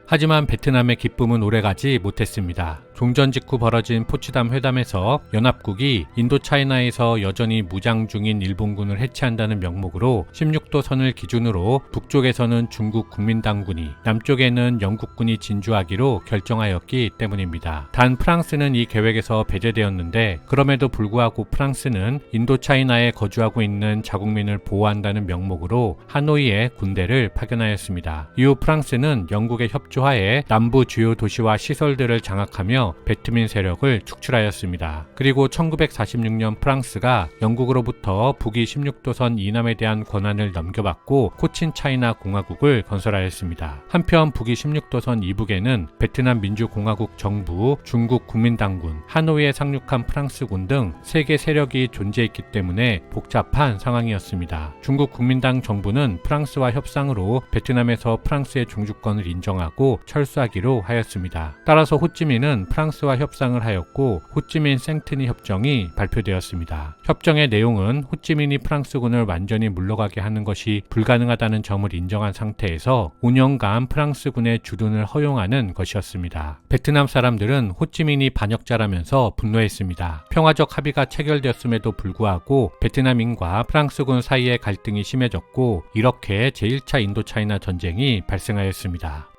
하지만 베트남의 기쁨은 오래가지 못했습니다. 종전 직후 벌어진 포츠담 회담에서 연합국이 인도차이나에서 여전히 무장 중인 일본군을 해체한다는 명목으로 16도 선을 기준으로 북쪽에서는 중국 국민당군이 남쪽에는 영국군이 진주하기로 결정하였기 때문입니다. 단 프랑스는 이 계획에서 배제되었는데 그럼에도 불구하고 프랑스는 인도차이나에 거주하고 있는 자국민을 보호한다는 명목으로 하노이에 군대를 파견하였습니다. 이후 프랑스는 영국의 협조하에 남부 주요 도시와 시설들을 장악하며 베트민 세력을 축출하였습니다. 그리고 1946년 프랑스가 영국으로부터 북위 16도선 이남에 대한 권한을 넘겨받고 코친차이나 공화국을 건설하였습니다. 한편 북위 16도선 이북에는 베트남 민주공화국 정부, 중국 국민당군, 하노이에 상륙한 프랑스군 등 세계 세력이 존재했기 때문에 복잡한 상황이었습니다. 중국 국민당 정부는 프랑스와 협상으로 베트남에서 프랑스의 종주권을 인정하고 철수하기로 하였습니다. 따라서 호찌민은 프랑스와 협상을 하였고 호찌민 생트니 협정이 발표되었습니다. 협정의 내용은 호찌민이 프랑스군을 완전히 물러가게 하는 것이 불가능하다는 점을 인정한 상태에서 5년간 프랑스군의 주둔을 허용하는 것이었습니다. 베트남 사람들은 호찌민이 반역자라면서 분노했습니다. 평화적 합의가 체결되었음에도 불구하고 베트남인과 프랑스군 사이의 갈등이 심해졌고 이렇게 제1차 인도차이나 전쟁이 발생하였습니다.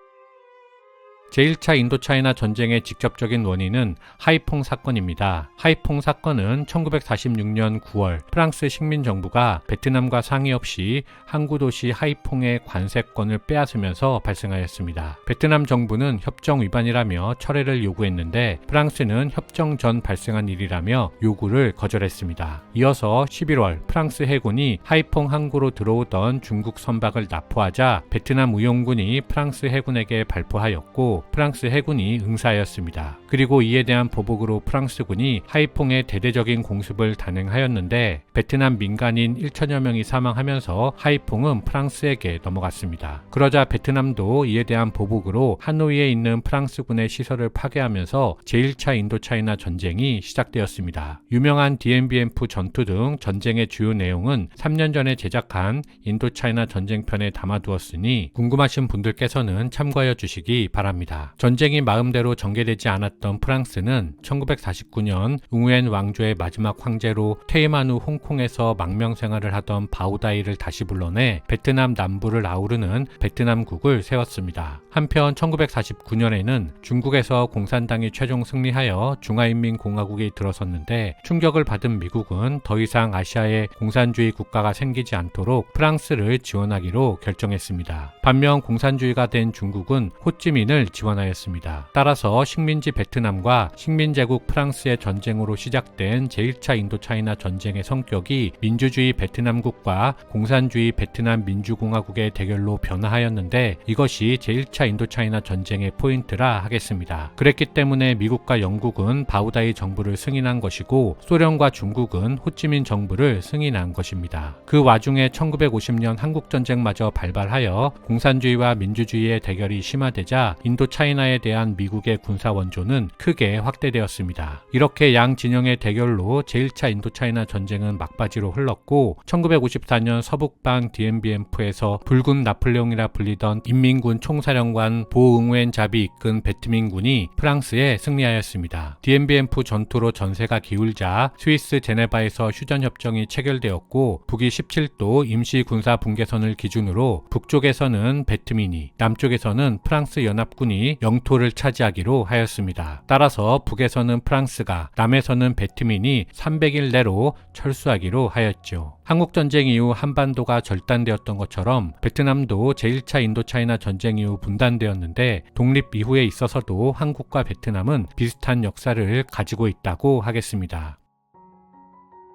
제1차 인도차이나 전쟁의 직접적인 원인은 하이퐁 사건입니다. 하이퐁 사건은 1946년 9월 프랑스 식민정부가 베트남과 상의 없이 항구 도시 하이퐁의 관세권을 빼앗으면서 발생하였습니다. 베트남 정부는 협정 위반이라며 철회를 요구했는데 프랑스는 협정 전 발생한 일이라며 요구를 거절했습니다. 이어서 11월 프랑스 해군이 하이퐁 항구로 들어오던 중국 선박을 납포하자 베트남 의용군이 프랑스 해군에게 발포하였고 프랑스 해군이 응사하였습니다. 그리고 이에 대한 보복으로 프랑스군이 하이퐁의 대대적인 공습을 단행하였는데 베트남 민간인 1천여 명이 사망하면서 하이퐁은 프랑스에게 넘어갔습니다. 그러자 베트남도 이에 대한 보복으로 하노이에 있는 프랑스군의 시설을 파괴하면서 제1차 인도차이나 전쟁이 시작되었습니다. 유명한 DMBF 전투 등 전쟁의 주요 내용은 3년 전에 제작한 인도차이나 전쟁편에 담아두었으니 궁금하신 분들께서는 참고하여 주시기 바랍니다. 했습니다. 전쟁이 마음대로 전개되지 않았던 프랑스는 1949년 응우엔 왕조의 마지막 황제로 퇴임한 후 홍콩에서 망명 생활을 하던 바오다이를 다시 불러내 베트남 남부를 아우르는 베트남국을 세웠습니다. 한편 1949년에는 중국에서 공산당이 최종 승리하여 중화인민공화국이 들어섰는데 충격을 받은 미국은 더 이상 아시아에 공산주의 국가가 생기지 않도록 프랑스를 지원하기로 결정했습니다. 반면 공산주의가 된 중국은 호찌민을 지원하였습니다. 따라서 식민지 베트남과 식민제국 프랑스의 전쟁으로 시작된 제1차 인도차이나 전쟁의 성격이 민주주의 베트남국과 공산주의 베트남 민주공화국의 대결로 변화하였는데 이것이 제1차 인도차이나 전쟁의 포인트라 하겠습니다. 그랬기 때문에 미국과 영국은 바오다이 정부를 승인한 것이고 소련과 중국은 호찌민 정부를 승인한 것입니다. 그 와중에 1950년 한국전쟁마저 발발하여 공산주의와 민주주의의 대결이 심화되자 인도차이나에 대한 미국의 군사 원조는 크게 확대되었습니다. 이렇게 양 진영의 대결로 제1차 인도차이나 전쟁은 막바지로 흘렀고 1954년 서북방 DMBM프에서 붉은 나폴레옹이라 불리던 인민군 총사령관 보응우엔 잡이 이끈 베트민군이 프랑스에 승리하였습니다. DMBM프 전투로 전세가 기울자 스위스 제네바에서 휴전협정이 체결되었고 북위 17도 임시군사분계선을 기준으로 북쪽에서는 베트민이 남쪽에서는 프랑스 연합군이 영토를 차지하기로 하였습니다. 따라서 북에서는 프랑스가 남에서는 베트민이 300일 내로 철수하기로 하였죠. 한국전쟁 이후 한반도가 절단되었던 것처럼 베트남도 제1차 인도차이나 전쟁 이후 분단되었는데 독립 이후에 있어서도 한국과 베트남은 비슷한 역사를 가지고 있다고 하겠습니다.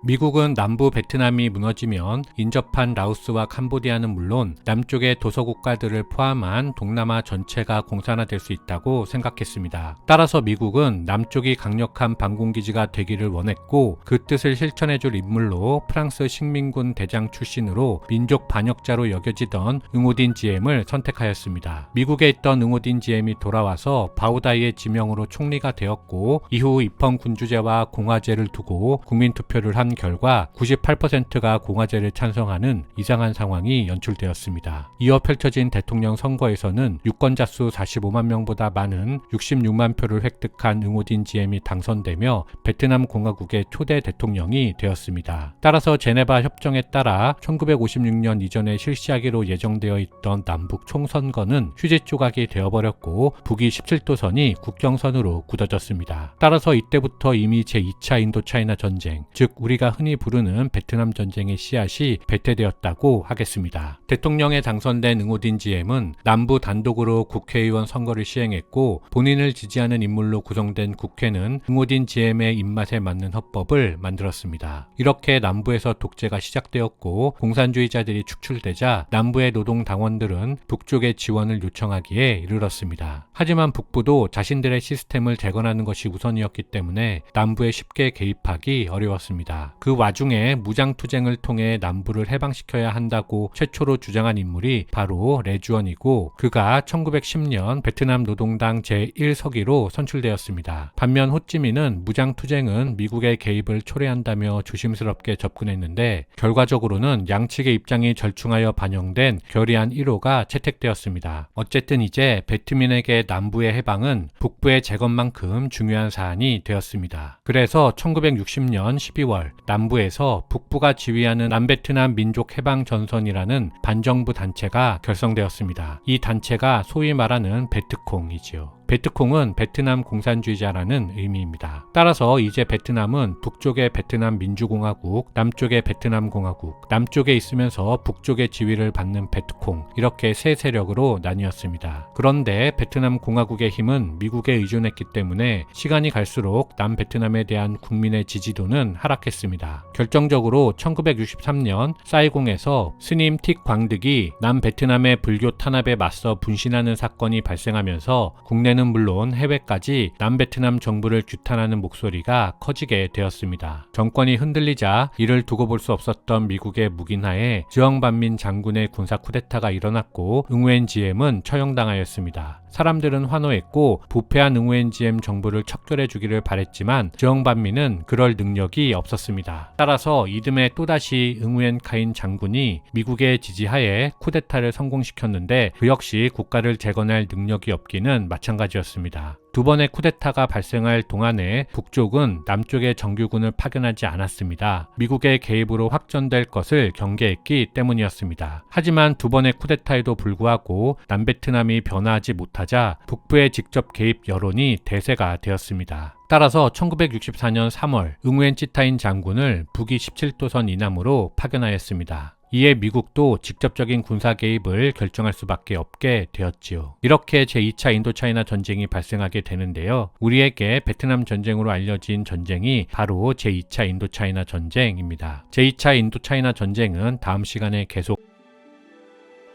미국은 남부 베트남이 무너지면 인접한 라오스와 캄보디아는 물론 남쪽의 도서국가들을 포함한 동남아 전체가 공산화될 수 있다고 생각했습니다. 따라서 미국은 남쪽이 강력한 반공기지가 되기를 원했고 그 뜻을 실천해줄 인물로 프랑스 식민군 대장 출신으로 민족 반역자로 여겨지던 응우딘 지엠을 선택하였습니다. 미국에 있던 응우딘 지엠이 돌아와서 바오다이의 지명으로 총리가 되었고 이후 입헌 군주제와 공화제를 두고 국민투표를 한 결과 98%가 공화제를 찬성하는 이상한 상황이 연출되었습니다. 이어 펼쳐진 대통령 선거에서는 유권자 수 45만 명보다 많은 66만 표를 획득한 응우딘 지엠이 당선되며 베트남 공화국의 초대 대통령이 되었습니다. 따라서 제네바 협정에 따라 1956년 이전에 실시하기로 예정되어 있던 남북 총선거는 휴지 조각이 되어버렸고 북위 17도선이 국경선으로 굳어졌습니다. 따라서 이때부터 이미 제2차 인도차이나 전쟁, 즉 우리가 흔히 부르는 베트남 전쟁의 씨앗이 배태되었다고 하겠습니다. 대통령에 당선된 응우딘 지엠은 남부 단독으로 국회의원 선거를 시행했고 본인을 지지하는 인물로 구성된 국회는 응우딘 지엠의 입맛에 맞는 헌법을 만들었습니다. 이렇게 남부에서 독재가 시작되었고 공산주의자들이 축출되자 남부의 노동당원들은 북쪽의 지원을 요청하기에 이르렀습니다. 하지만 북부도 자신들의 시스템을 재건하는 것이 우선이었기 때문에 남부에 쉽게 개입하기 어려웠습니다. 그 와중에 무장투쟁을 통해 남부를 해방시켜야 한다고 최초로 주장한 인물이 바로 레주언이고 그가 1910년 베트남 노동당 제1서기로 선출되었습니다. 반면 호찌민은 무장투쟁은 미국의 개입을 초래한다며 조심스럽게 접근했는데 결과적으로는 양측의 입장이 절충하여 반영된 결의안 1호가 채택되었습니다. 어쨌든 이제 베트민에게 남부의 해방은 북부의 재건만큼 중요한 사안이 되었습니다. 그래서 1960년 12월 남부에서 북부가 지휘하는 남베트남 민족해방전선이라는 반정부 단체가 결성되었습니다. 이 단체가 소위 말하는 베트콩이지요. 베트콩은 베트남 공산주의자라는 의미입니다. 따라서 이제 베트남은 북쪽의 베트남 민주공화국, 남쪽의 베트남 공화국, 남쪽에 있으면서 북쪽의 지위를 받는 베트콩 이렇게 세 세력으로 나뉘었습니다. 그런데 베트남 공화국의 힘은 미국에 의존했기 때문에 시간이 갈수록 남베트남에 대한 국민의 지지도는 하락했습니다. 결정적으로 1963년 사이공에서 스님 틱 광득이 남베트남의 불교 탄압에 맞서 분신하는 사건이 발생하면서 국내 는 물론 해외까지 남베트남 정부를 규탄하는 목소리가 커지게 되었습니다. 정권이 흔들리자 이를 두고 볼 수 없었던 미국의 묵인하에 지엉반민 장군의 군사 쿠데타가 일어났고 응우엔 지엠은 처형당하였습니다. 사람들은 환호했고 부패한 응우엔지엠 정부를 척결해 주기를 바랬지만 저응반민은 그럴 능력이 없었습니다. 따라서 이듬해 또다시 응우엔 카인 장군이 미국의 지지하에 쿠데타를 성공시켰는데 그 역시 국가를 재건할 능력이 없기는 마찬가지였습니다. 두 번의 쿠데타가 발생할 동안에 북쪽은 남쪽의 정규군을 파견하지 않았습니다. 미국의 개입으로 확전될 것을 경계했기 때문이었습니다. 하지만 두 번의 쿠데타에도 불구하고 남베트남이 변화하지 못하자 북부의 직접 개입 여론이 대세가 되었습니다. 따라서 1964년 3월 응우엔 치타인 장군을 북위 17도선 이남으로 파견하였습니다. 이에 미국도 직접적인 군사 개입을 결정할 수밖에 없게 되었지요. 이렇게 제2차 인도차이나 전쟁이 발생하게 되는데요. 우리에게 베트남 전쟁으로 알려진 전쟁이 바로 제2차 인도차이나 전쟁입니다. 제2차 인도차이나 전쟁은 다음 시간에 계속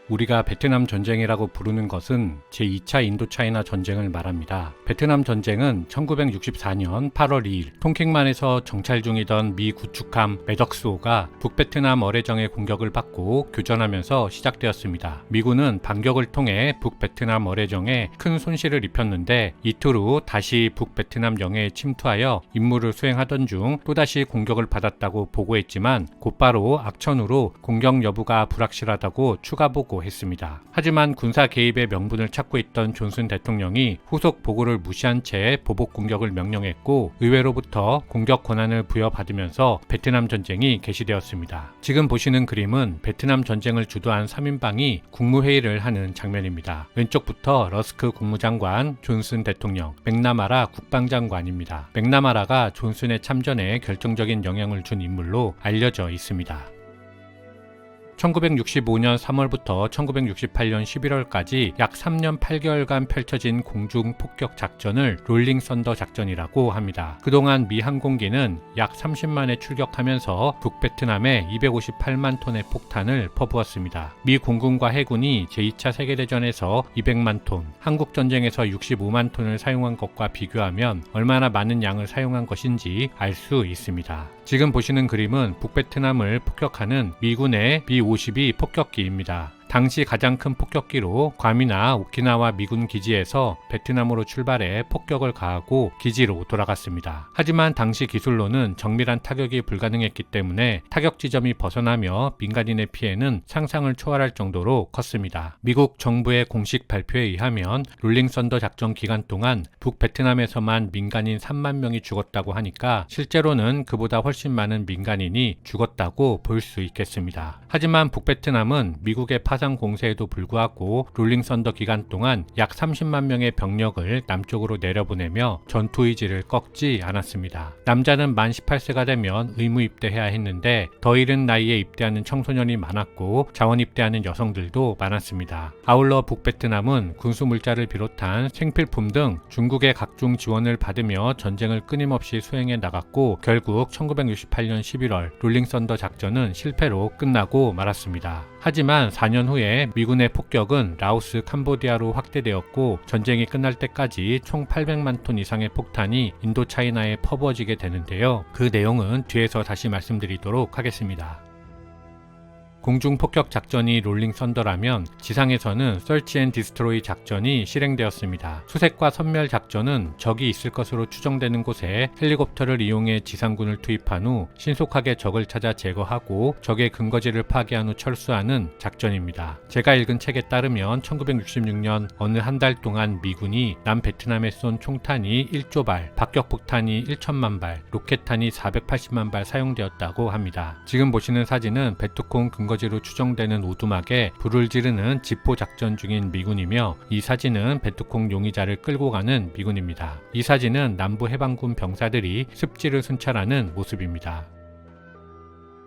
우리가 베트남 전쟁이라고 부르는 것은 제2차 인도차이나 전쟁을 말합니다. 베트남 전쟁은 1964년 8월 2일 tonkin만에서 정찰 중이던 미 구축함 매덕스호가 북베트남 어뢰정의 공격을 받고 교전하면서 시작되었습니다. 미군은 반격을 통해 북베트남 어뢰정에 큰 손실을 입혔는데 이틀 후 다시 북베트남 영해에 침투하여 임무를 수행하던 중 또다시 공격을 받았다고 보고했지만 곧바로 악천후로 공격 여부가 불확실하다고 추가 보고했습니다. 하지만 군사 개입의 명분을 찾고 있던 존슨 대통령이 후속 보고를 무시한 채 보복 공격을 명령했고 의회로부터 공격 권한을 부여받으면서 베트남 전쟁이 개시되었습니다. 지금 보시는 그림은 베트남 전쟁을 주도한 3인방이 국무회의를 하는 장면입니다. 왼쪽부터 러스크 국무장관, 존슨 대통령, 맥나마라 국방장관입니다. 맥나마라가 존슨의 참전에 결정적인 영향을 준 인물로 알려져 있습니다. 1965년 3월부터 1968년 11월까지 약 3년 8개월간 펼쳐진 공중 폭격 작전을 롤링 썬더 작전이라고 합니다. 그동안 미 항공기는 약 30만에 출격하면서 북베트남에 258만 톤의 폭탄을 퍼부었습니다. 미 공군과 해군이 제2차 세계대전에서 200만 톤, 한국전쟁에서 65만 톤을 사용한 것과 비교하면 얼마나 많은 양을 사용한 것인지 알 수 있습니다. 지금 보시는 그림은 북베트남을 폭격하는 미군의 B-52 폭격기입니다. 당시 가장 큰 폭격기로 괌이나 오키나와 미군 기지에서 베트남으로 출발해 폭격을 가하고 기지로 돌아갔습니다. 하지만 당시 기술로는 정밀한 타격이 불가능했기 때문에 타격 지점이 벗어나며 민간인의 피해는 상상을 초월할 정도로 컸습니다. 미국 정부의 공식 발표에 의하면 롤링 썬더 작전 기간 동안 북베트남에서만 민간인 3만 명이 죽었다고 하니까 실제로는 그보다 훨씬 많은 민간인이 죽었다고 볼 수 있겠습니다. 하지만 북베트남은 미국의 파상 공세에도 불구하고 롤링 썬더 기간 동안 약 30만 명의 병력을 남쪽으로 내려보내며 전투 의지를 꺾지 않았습니다. 남자는 만 18세가 되면 의무 입대해야 했는데 더 이른 나이에 입대하는 청소년이 많았고 자원 입대하는 여성들도 많았습니다. 아울러 북베트남은 군수 물자를 비롯한 생필품 등 중국의 각종 지원을 받으며 전쟁을 끊임없이 수행해 나갔고 결국 1968년 11월 롤링 썬더 작전은 실패로 끝나고 말았습니다. 하지만 4년 후에 미군의 폭격은 라오스, 캄보디아로 확대되었고 전쟁이 끝날 때까지 총 800만 톤 이상의 폭탄이 인도차이나에 퍼부어지게 되는데요. 그 내용은 뒤에서 다시 말씀드리도록 하겠습니다. 공중폭격 작전이 롤링 썬더라면 지상에서는 서치 앤 디스트로이 작전이 실행되었습니다. 수색과 선멸 작전은 적이 있을 것으로 추정되는 곳에 헬리콥터를 이용해 지상군을 투입한 후 신속하게 적을 찾아 제거하고 적의 근거지를 파괴한 후 철수하는 작전입니다. 제가 읽은 책에 따르면 1966년 어느 한 달 동안 미군이 남베트남에 쏜 총탄이 1조 발, 박격폭탄이 1천만 발, 로켓탄이 480만 발 사용되었다고 합니다. 지금 보시는 사진은 베트콩 근거지로 추정되는 오두막에 불을 지르는 지포 작전 중인 미군이며 이 사진은 베트콩 용의자를 끌고 가는 미군입니다. 이 사진은 남부 해방군 병사들이 습지를 순찰하는 모습입니다.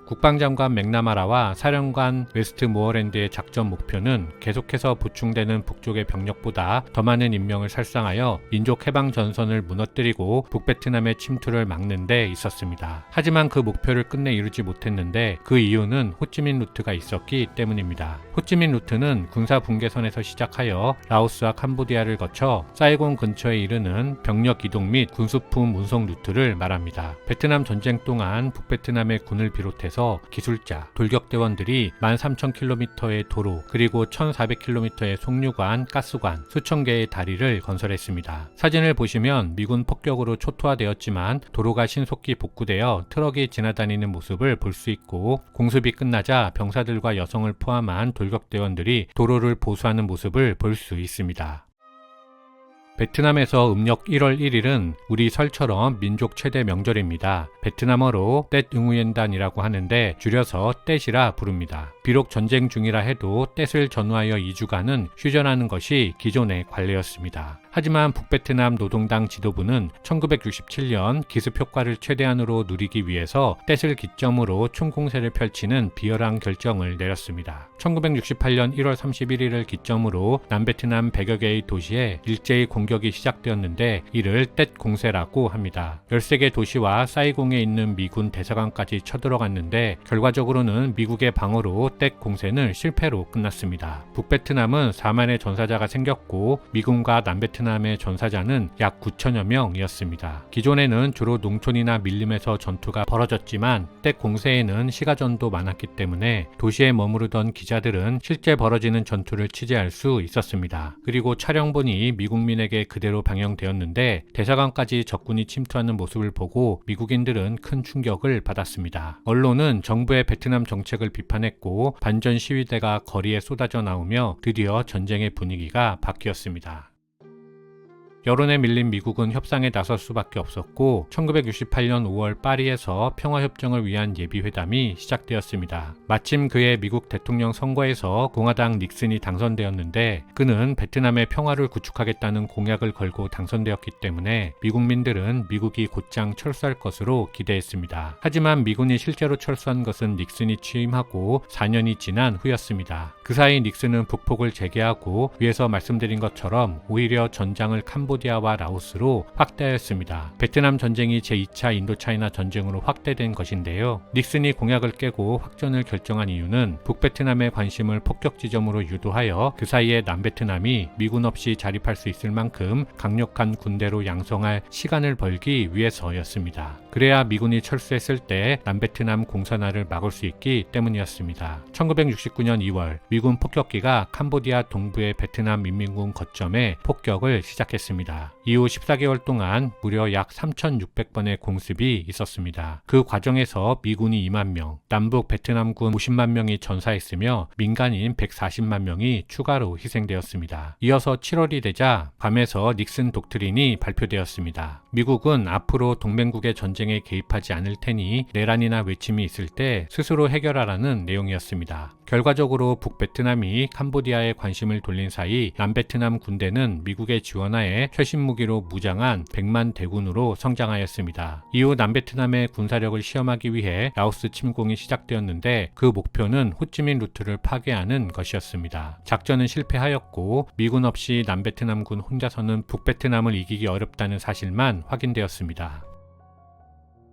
국방장관 맥나마라와 사령관 웨스트모어랜드의 작전 목표는 계속해서 보충되는 북쪽의 병력보다 더 많은 인명을 살상하여 민족 해방 전선을 무너뜨리고 북베트남의 침투를 막는 데 있었습니다. 하지만 그 목표를 끝내 이루지 못했는데 그 이유는 호찌민 루트가 있었기 때문입니다. 호찌민 루트는 군사 분계선에서 시작하여 라오스와 캄보디아를 거쳐 사이곤 근처에 이르는 병력 이동 및 군수품 운송 루트를 말합니다. 베트남 전쟁 동안 북베트남의 군을 비롯해서 베트남에서 기술자, 돌격대원들이 13,000km의 도로 그리고 1,400km의 송유관, 가스관, 수천 개의 다리를 건설했습니다. 사진을 보시면 미군 폭격으로 초토화되었지만 도로가 신속히 복구되어 트럭이 지나다니는 모습을 볼 수 있고 공습이 끝나자 병사들과 여성을 포함한 돌격대원들이 도로를 보수하는 모습을 볼 수 있습니다. 베트남에서 음력 1월 1일은 우리 설처럼 민족 최대 명절입니다. 베트남어로 떼 응우옌단이라고 하는데 줄여서 떼시라 부릅니다. 비록 전쟁 중이라 해도 떼을 전후하여 2주간은 휴전하는 것이 기존의 관례였습니다. 하지만 북베트남 노동당 지도부는 1967년 기습 효과를 최대한으로 누리기 위해서 떼을 기점으로 총공세를 펼치는 비열한 결정을 내렸습니다. 1968년 1월 31일을 기점으로 남베트남 100여 개의 도시에 일제히 공격이 시작되었는데 이를 떼 공세라고 합니다. 13개 도시와 사이공에 있는 미군 대사관까지 쳐들어갔는데 결과적으로는 미국의 방어로 떼 공세는 실패로 끝났습니다. 북베트남은 4만의 전사자가 생겼고 미군과 남베트남의 전사자는 약 9천여 명이었습니다. 기존에는 주로 농촌이나 밀림에서 전투가 벌어졌지만 떼 공세에는 시가전도 많았기 때문에 도시에 머무르던 기자들은 실제 벌어지는 전투를 취재할 수 있었습니다. 그리고 촬영본이 미국민에게 그대로 방영되었는데 대사관까지 적군이 침투하는 모습을 보고 미국인들은 큰 충격을 받았습니다. 언론은 정부의 베트남 정책을 비판했고 반전 시위대가 거리에 쏟아져 나오며 드디어 전쟁의 분위기가 바뀌었습니다. 여론에 밀린 미국은 협상에 나설 수밖에 없었고 1968년 5월 파리에서 평화협정을 위한 예비회담이 시작되었습니다. 마침 그해 미국 대통령 선거에서 공화당 닉슨이 당선되었는데 그는 베트남의 평화를 구축하겠다는 공약을 걸고 당선되었기 때문에 미국민들은 미국이 곧장 철수할 것으로 기대했습니다. 하지만 미군이 실제로 철수한 것은 닉슨이 취임하고 4년이 지난 후였습니다. 그 사이 닉슨은 북폭을 재개하고 위에서 말씀드린 것처럼 오히려 전장을 캄보디아와 라오스로 확대하였습니다. 베트남 전쟁이 제2차 인도차이나 전쟁으로 확대된 것인데요. 닉슨이 공약을 깨고 확전을 결정한 이유는 북베트남의 관심을 폭격 지점으로 유도하여 그 사이에 남베트남이 미군 없이 자립할 수 있을 만큼 강력한 군대로 양성할 시간을 벌기 위해서였습니다. 그래야 미군이 철수했을 때 남베트남 공산화를 막을 수 있기 때문이었습니다. 1969년 2월 미군 폭격기가 캄보디아 동부의 베트남 민민군 거점에 폭격을 시작했습니다. 이후 14개월 동안 무려 약 3,600번의 공습이 있었습니다. 그 과정에서 미군이 2만 명, 남북 베트남군 50만 명이 전사했으며 민간인 140만 명이 추가로 희생되었습니다. 이어서 7월이 되자 밤에서 닉슨 독트린이 발표되었습니다. 미국은 앞으로 동맹국의 전쟁에 개입하지 않을 테니 내란이나 외침이 있을 때 스스로 해결하라는 내용이었습니다. 결과적으로 북베트남이 캄보디아에 관심을 돌린 사이 남베트남 군대는 미국의 지원하에 최신 무기로 무장한 100만 대군으로 성장하였습니다. 이후 남베트남의 군사력을 시험하기 위해 라오스 침공이 시작되었는데 그 목표는 호찌민 루트를 파괴하는 것이었습니다. 작전은 실패하였고 미군 없이 남베트남군 혼자서는 북베트남을 이기기 어렵다는 사실만 확인되었습니다.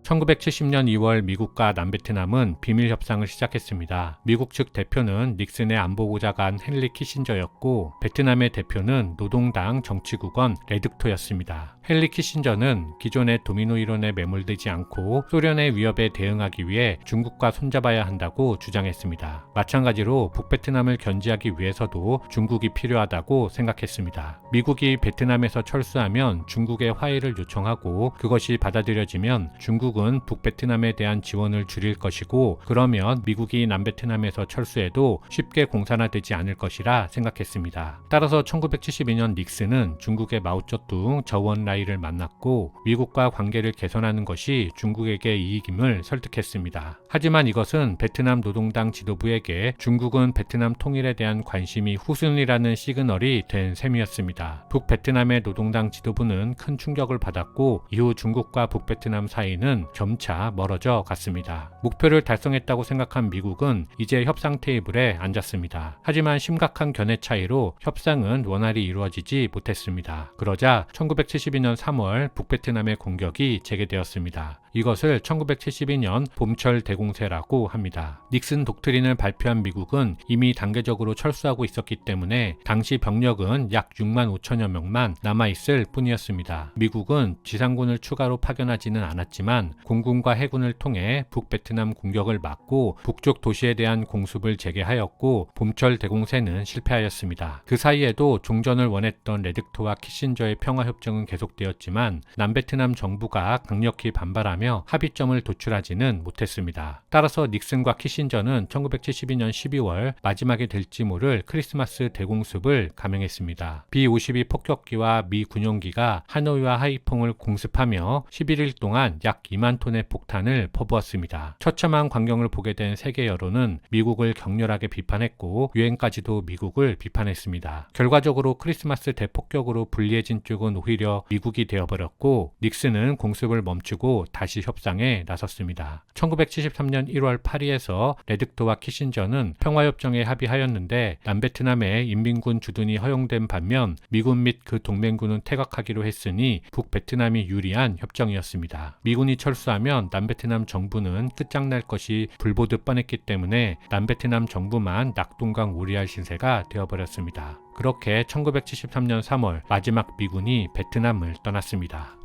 1970년 2월 미국과 남베트남은 비밀 협상을 시작했습니다. 미국 측 대표는 닉슨의 안보보좌관 헨리 키신저였고 베트남의 대표는 노동당 정치국원 레득토였습니다. 헨리 키신저는 기존의 도미노 이론에 매몰되지 않고 소련의 위협에 대응하기 위해 중국과 손잡아야 한다고 주장했습니다. 마찬가지로 북베트남을 견제하기 위해서도 중국이 필요하다고 생각했습니다. 미국이 베트남에서 철수하면 중국에 화해를 요청하고 그것이 받아들여지면 중국은 북베트남에 대한 지원을 줄일 것이고 그러면 미국이 남베트남에서 철수해도 쉽게 공산화되지 않을 것이라 생각했습니다. 따라서 1972년 닉슨은 중국의 마오쩌둥, 저우언라이를 만났고 미국과 관계를 개선하는 것이 중국에게 이익임을 설득했습니다. 하지만 이것은 베트남 노동당 지도부에게 중국은 베트남 통일에 대한 관심이 후순위라는 시그널이 된 셈이었습니다. 북베트남의 노동당 지도부는 큰 충격을 받았고 이후 중국과 북베트남 사이는 점차 멀어져 갔습니다. 목표를 달성했다고 생각한 미국은 이제 협상 테이블에 앉았습니다. 하지만 심각한 견해 차이로 협상은 원활히 이루어지지 못했습니다. 그러자 1972년 3월 북베트남의 공격이 재개되었습니다. 이것을 1972년 봄철 대공세라고 합니다. 닉슨 독트린을 발표한 미국은 이미 단계적으로 철수하고 있었기 때문에 당시 병력은 약 6만 5천여 명만 남아있을 뿐이었습니다. 미국은 지상군을 추가로 파견하지는 않았지만 공군과 해군을 통해 북베트남 공격을 막고 북쪽 도시에 대한 공습을 재개하였고 봄철 대공세는 실패하였습니다. 그 사이에도 종전을 원했던 레드크와 키신저의 평화협정은 계속되었지만 남베트남 정부가 강력히 반발하며 합의점을 도출하지는 못했습니다. 따라서 닉슨과 키신저는 1972년 12월 마지막이 될지 모를 크리스마스 대공습을 감행했습니다. B-52 폭격기와 미 군용기가 하노이와 하이퐁을 공습하며 11일 동안 약 2만 톤의 폭탄을 퍼부었습니다. 처참한 광경을 보게 된 세계 여론은 미국을 격렬하게 비판했고 유엔까지도 미국을 비판했습니다. 결과적으로 크리스마스 대폭격으로 불리해진 쪽은 오히려 미국이 되어버렸고 닉슨은 공습을 멈추고 다시 협상에 나섰습니다. 1973년 1월 파리에서 레드크와 키신저는 평화협정에 합의하였는데 남베트남의 인민군 주둔이 허용된 반면 미군 및 그 동맹군은 퇴각하기로 했으니 북베트남이 유리한 협정이었습니다. 미군이 철수하면 남베트남 정부는 끝장날 것이 불보듯 뻔했기 때문에 남베트남 정부만 낙동강오리알 신세가 되어버렸습니다. 그렇게 1973년 3월 마지막 미군이 베트남을 떠났습니다.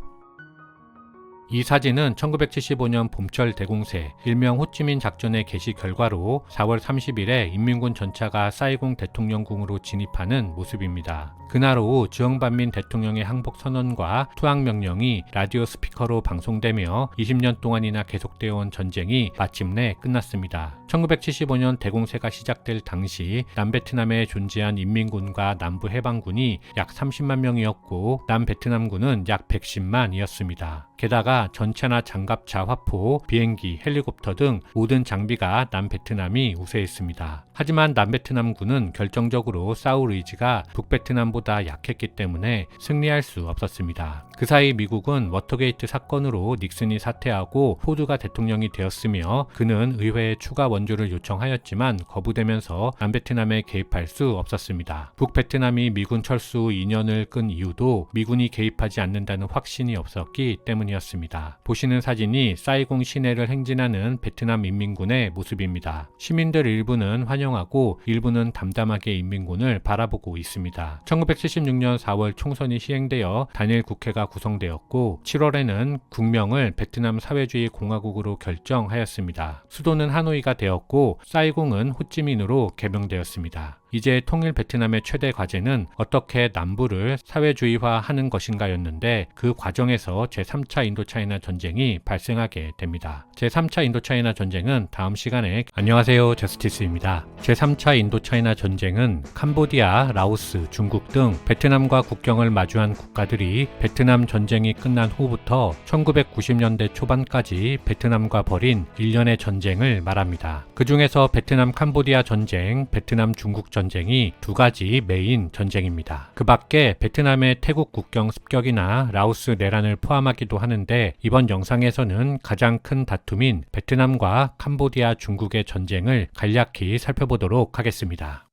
이 사진은 1975년 봄철 대공세, 일명 호찌민 작전의 개시 결과로 4월 30일에 인민군 전차가 사이공 대통령궁으로 진입하는 모습입니다. 그날 오후 주영반민 대통령의 항복 선언과 투항 명령이 라디오 스피커로 방송되며 20년 동안이나 계속되어 온 전쟁이 마침내 끝났습니다. 1975년 대공세가 시작될 당시 남베트남에 존재한 인민군과 남부 해방군이 약 30만 명이었고 남베트남군은 약 110만이었습니다. 게다가 전차나 장갑차, 화포, 비행기, 헬리콥터 등 모든 장비가 남베트남이 우세했습니다. 하지만 남베트남군은 결정적으로 싸울 의지가 북베트남보다 약했기 때문에 승리할 수 없었습니다. 그 사이 미국은 워터게이트 사건으로 닉슨이 사퇴하고 포드가 대통령이 되었으며 그는 의회에 추가 원조를 요청하였지만 거부되면서 남베트남에 개입할 수 없었습니다. 북베트남이 미군 철수 후 2년을 끈 이유도 미군이 개입하지 않는다는 확신이 없었기 때문이었습니다. 보시는 사진이 사이공 시내를 행진하는 베트남 인민군의 모습입니다. 시민들 일부는 환영하고 일부는 담담하게 인민군을 바라보고 있습니다. 1976년 4월 총선이 시행되어 단일 국회가 구성되었고 7월에는 국명을 베트남 사회주의 공화국으로 결정하였습니다. 수도는 하노이가 되었고 사이공은 호찌민으로 개명되었습니다. 이제 통일 베트남의 최대 과제는 어떻게 남부를 사회주의화하는 것인가였는데 그 과정에서 제3차 인도차이나 전쟁이 발생하게 됩니다. 제3차 인도차이나 전쟁은 다음 시간에 안녕하세요, 저스티스입니다. 제3차 인도차이나 전쟁은 캄보디아, 라오스, 중국 등 베트남과 국경을 마주한 국가들이 베트남 전쟁이 끝난 후부터 1990년대 초반까지 베트남과 벌인 일련의 전쟁을 말합니다. 그 중에서 베트남 캄보디아 전쟁, 베트남 중국 전쟁이 두 가지 메인 전쟁입니다. 그 밖에 베트남의 태국 국경 습격이나 라오스 내란을 포함하기도 하는데 이번 영상에서는 가장 큰 다툼인 베트남과 캄보디아 중국의 전쟁을 간략히 살펴보도록 하겠습니다.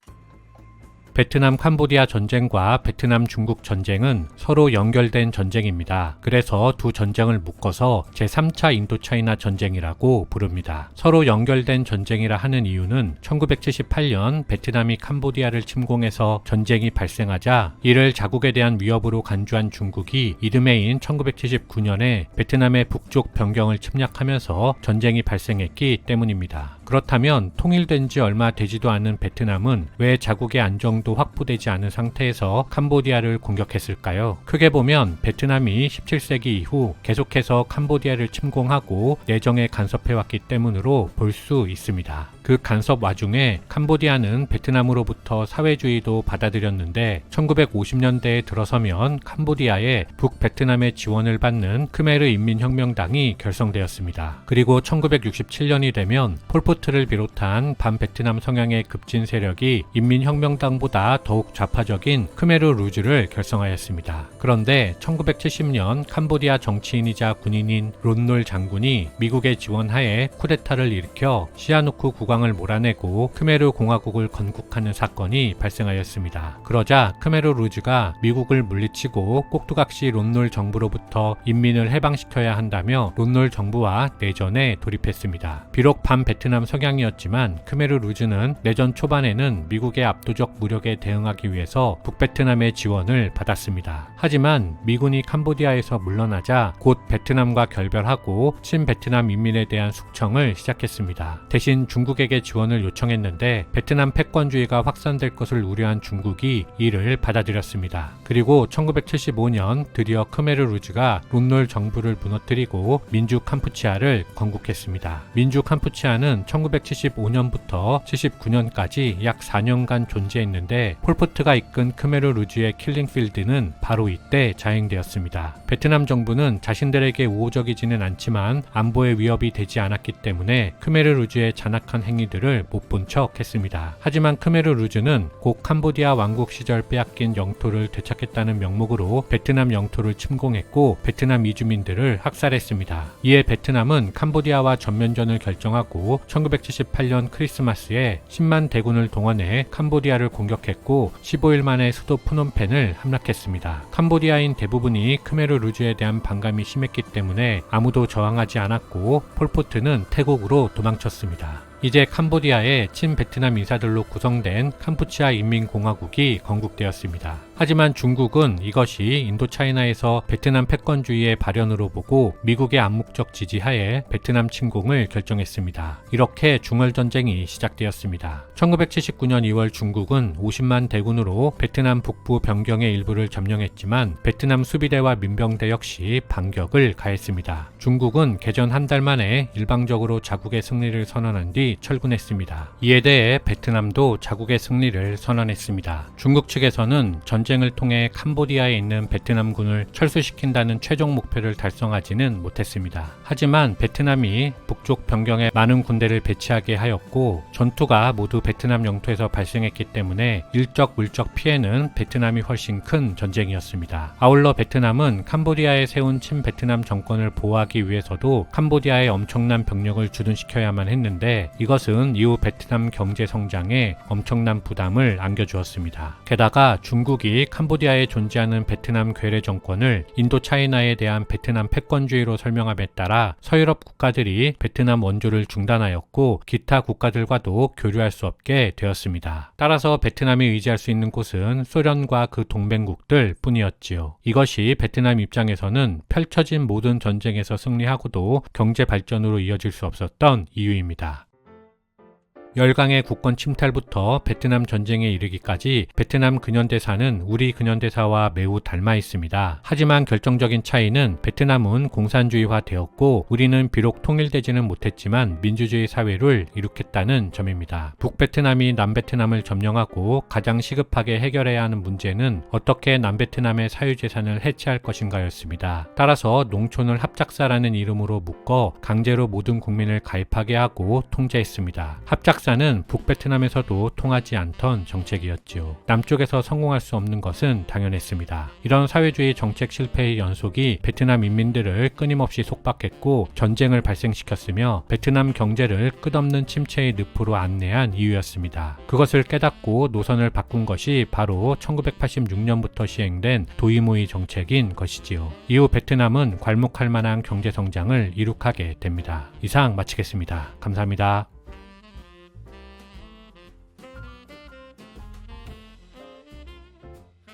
베트남 캄보디아 전쟁과 베트남 중국 전쟁은 서로 연결된 전쟁입니다. 그래서 두 전쟁을 묶어서 제3차 인도차이나 전쟁이라고 부릅니다. 서로 연결된 전쟁이라 하는 이유는 1978년 베트남이 캄보디아를 침공해서 전쟁이 발생하자 이를 자국에 대한 위협으로 간주한 중국이 이듬해인 1979년에 베트남의 북쪽 변경을 침략하면서 전쟁이 발생했기 때문입니다. 그렇다면 통일된 지 얼마 되지도 않은 베트남은 왜 자국의 안정도 확보되지 않은 상태에서 캄보디아를 공격했을까요? 크게 보면 베트남이 17세기 이후 계속해서 캄보디아를 침공하고 내정에 간섭해왔기 때문으로 볼 수 있습니다. 그 간섭 와중에 캄보디아는 베트남으로부터 사회주의도 받아들였는데 1950년대에 들어서면 캄보디아에 북베트남의 지원을 받는 크메르 인민혁명당이 결성되었습니다. 그리고 1967년이 되면 폴포트를 비롯한 반베트남 성향의 급진 세력이 인민혁명당보다 더욱 좌파적인 크메르 루즈를 결성하였습니다. 그런데 1970년 캄보디아 정치인이자 군인인 론놀 장군이 미국의 지원하에 쿠데타를 일으켜 시아누크 국왕 국왕을 몰아내고 크메르 공화국을 건국하는 사건이 발생하였습니다. 그러자 크메르 루즈가 미국을 물리치고 꼭두각시 론놀 정부로부터 인민을 해방시켜야 한다며 론놀 정부와 내전에 돌입했습니다. 비록 반베트남 성향이었지만 크메르 루즈는 내전 초반에는 미국의 압도적 무력에 대응하기 위해서 북베트남의 지원을 받았습니다. 하지만 미군이 캄보디아에서 물러나자 곧 베트남과 결별하고 친베트남 인민에 대한 숙청을 시작했습니다. 대신 중국에게 지원을 요청했는데 베트남 패권주의가 확산될 것을 우려한 중국이 이를 받아들였습니다. 그리고 1975년 드디어 크메르 루즈가 론놀 정부를 무너뜨리고 민주 캄푸치아를 건국했습니다. 민주 캄푸치아는 1975년부터 79년까지 약 4년간 존재했는데 폴포트가 이끈 크메르 루즈의 킬링필드는 바로 이때 자행되었습니다. 베트남 정부는 자신들에게 우호적이지는 않지만 안보에 위협이 되지 않았기 때문에 크메르 루즈의 잔악한 행위들을 못 본 척 했습니다. 하지만 크메르 루즈는 곧 캄보디아 왕국 시절 빼앗긴 영토를 되찾겠다는 명목으로 베트남 영토를 침공했고 베트남 이주민들을 학살했습니다. 이에 베트남은 캄보디아와 전면전을 결정하고 1978년 크리스마스에 10만 대군을 동원해 캄보디아를 공격했고 15일 만에 수도 프놈펜을 함락했습니다. 캄보디아인 대부분이 크메르 루즈에 대한 반감이 심했기 때문에 아무도 저항하지 않았고 폴포트는 태국으로 도망쳤습니다. 이제 캄보디아의 친베트남 인사들로 구성된 캄푸치아 인민공화국이 건국되었습니다. 하지만 중국은 이것이 인도차이나에서 베트남 패권주의의 발현으로 보고 미국의 암묵적 지지하에 베트남 침공을 결정했습니다. 이렇게 중얼전쟁이 시작되었습니다. 1979년 2월 중국은 50만 대군으로 베트남 북부 변경의 일부를 점령했지만 베트남 수비대와 민병대 역시 반격을 가했습니다. 중국은 개전 한 달 만에 일방적으로 자국의 승리를 선언한 뒤 철군했습니다. 이에 대해 베트남도 자국의 승리를 선언했습니다. 중국 측에서는 전쟁을 통해 캄보디아에 있는 베트남군을 철수시킨다는 최종 목표를 달성하지는 못했습니다. 하지만 베트남이 북쪽 변경에 많은 군대를 배치하게 하였고 전투가 모두 베트남 영토에서 발생했기 때문에 일적 물적 피해는 베트남이 훨씬 큰 전쟁이었습니다. 아울러 베트남은 캄보디아에 세운 친베트남 정권을 보호하기 위해서도 캄보디아에 엄청난 병력을 주둔시켜야만 했는데 이것은 이후 베트남 경제 성장에 엄청난 부담을 안겨주었습니다. 게다가 중국이 캄보디아에 존재하는 베트남 괴뢰 정권을 인도차이나에 대한 베트남 패권주의로 설명함에 따라 서유럽 국가들이 베트남 원조를 중단하였고 기타 국가들과도 교류할 수 없게 되었습니다. 따라서 베트남이 의지할 수 있는 곳은 소련과 그 동맹국들 뿐이었지요. 이것이 베트남 입장에서는 펼쳐진 모든 전쟁에서 승리하고도 경제 발전으로 이어질 수 없었던 이유입니다. 열강의 국권 침탈부터 베트남 전쟁에 이르기까지 베트남 근현대사는 우리 근현대사와 매우 닮아 있습니다. 하지만 결정적인 차이는 베트남은 공산주의화 되었고 우리는 비록 통일되지는 못했지만 민주주의 사회를 이룩했다는 점입니다. 북베트남이 남베트남을 점령하고 가장 시급하게 해결해야 하는 문제는 어떻게 남베트남의 사유재산을 해체할 것인가였습니다. 따라서 농촌을 합작사라는 이름으로 묶어 강제로 모든 국민을 가입하게 하고 통제했습니다. 합작사는 북베트남에서도 통하지 않던 정책이었지요. 남쪽에서 성공할 수 없는 것은 당연했습니다. 이런 사회주의 정책 실패의 연속이 베트남 인민들을 끊임없이 속박했고 전쟁을 발생시켰으며 베트남 경제를 끝없는 침체의 늪으로 안내한 이유였습니다. 그것을 깨닫고 노선을 바꾼 것이 바로 1986년부터 시행된 도이무이 정책인 것이지요. 이후 베트남은 괄목할 만한 경제 성장을 이룩하게 됩니다. 이상 마치겠습니다. 감사합니다.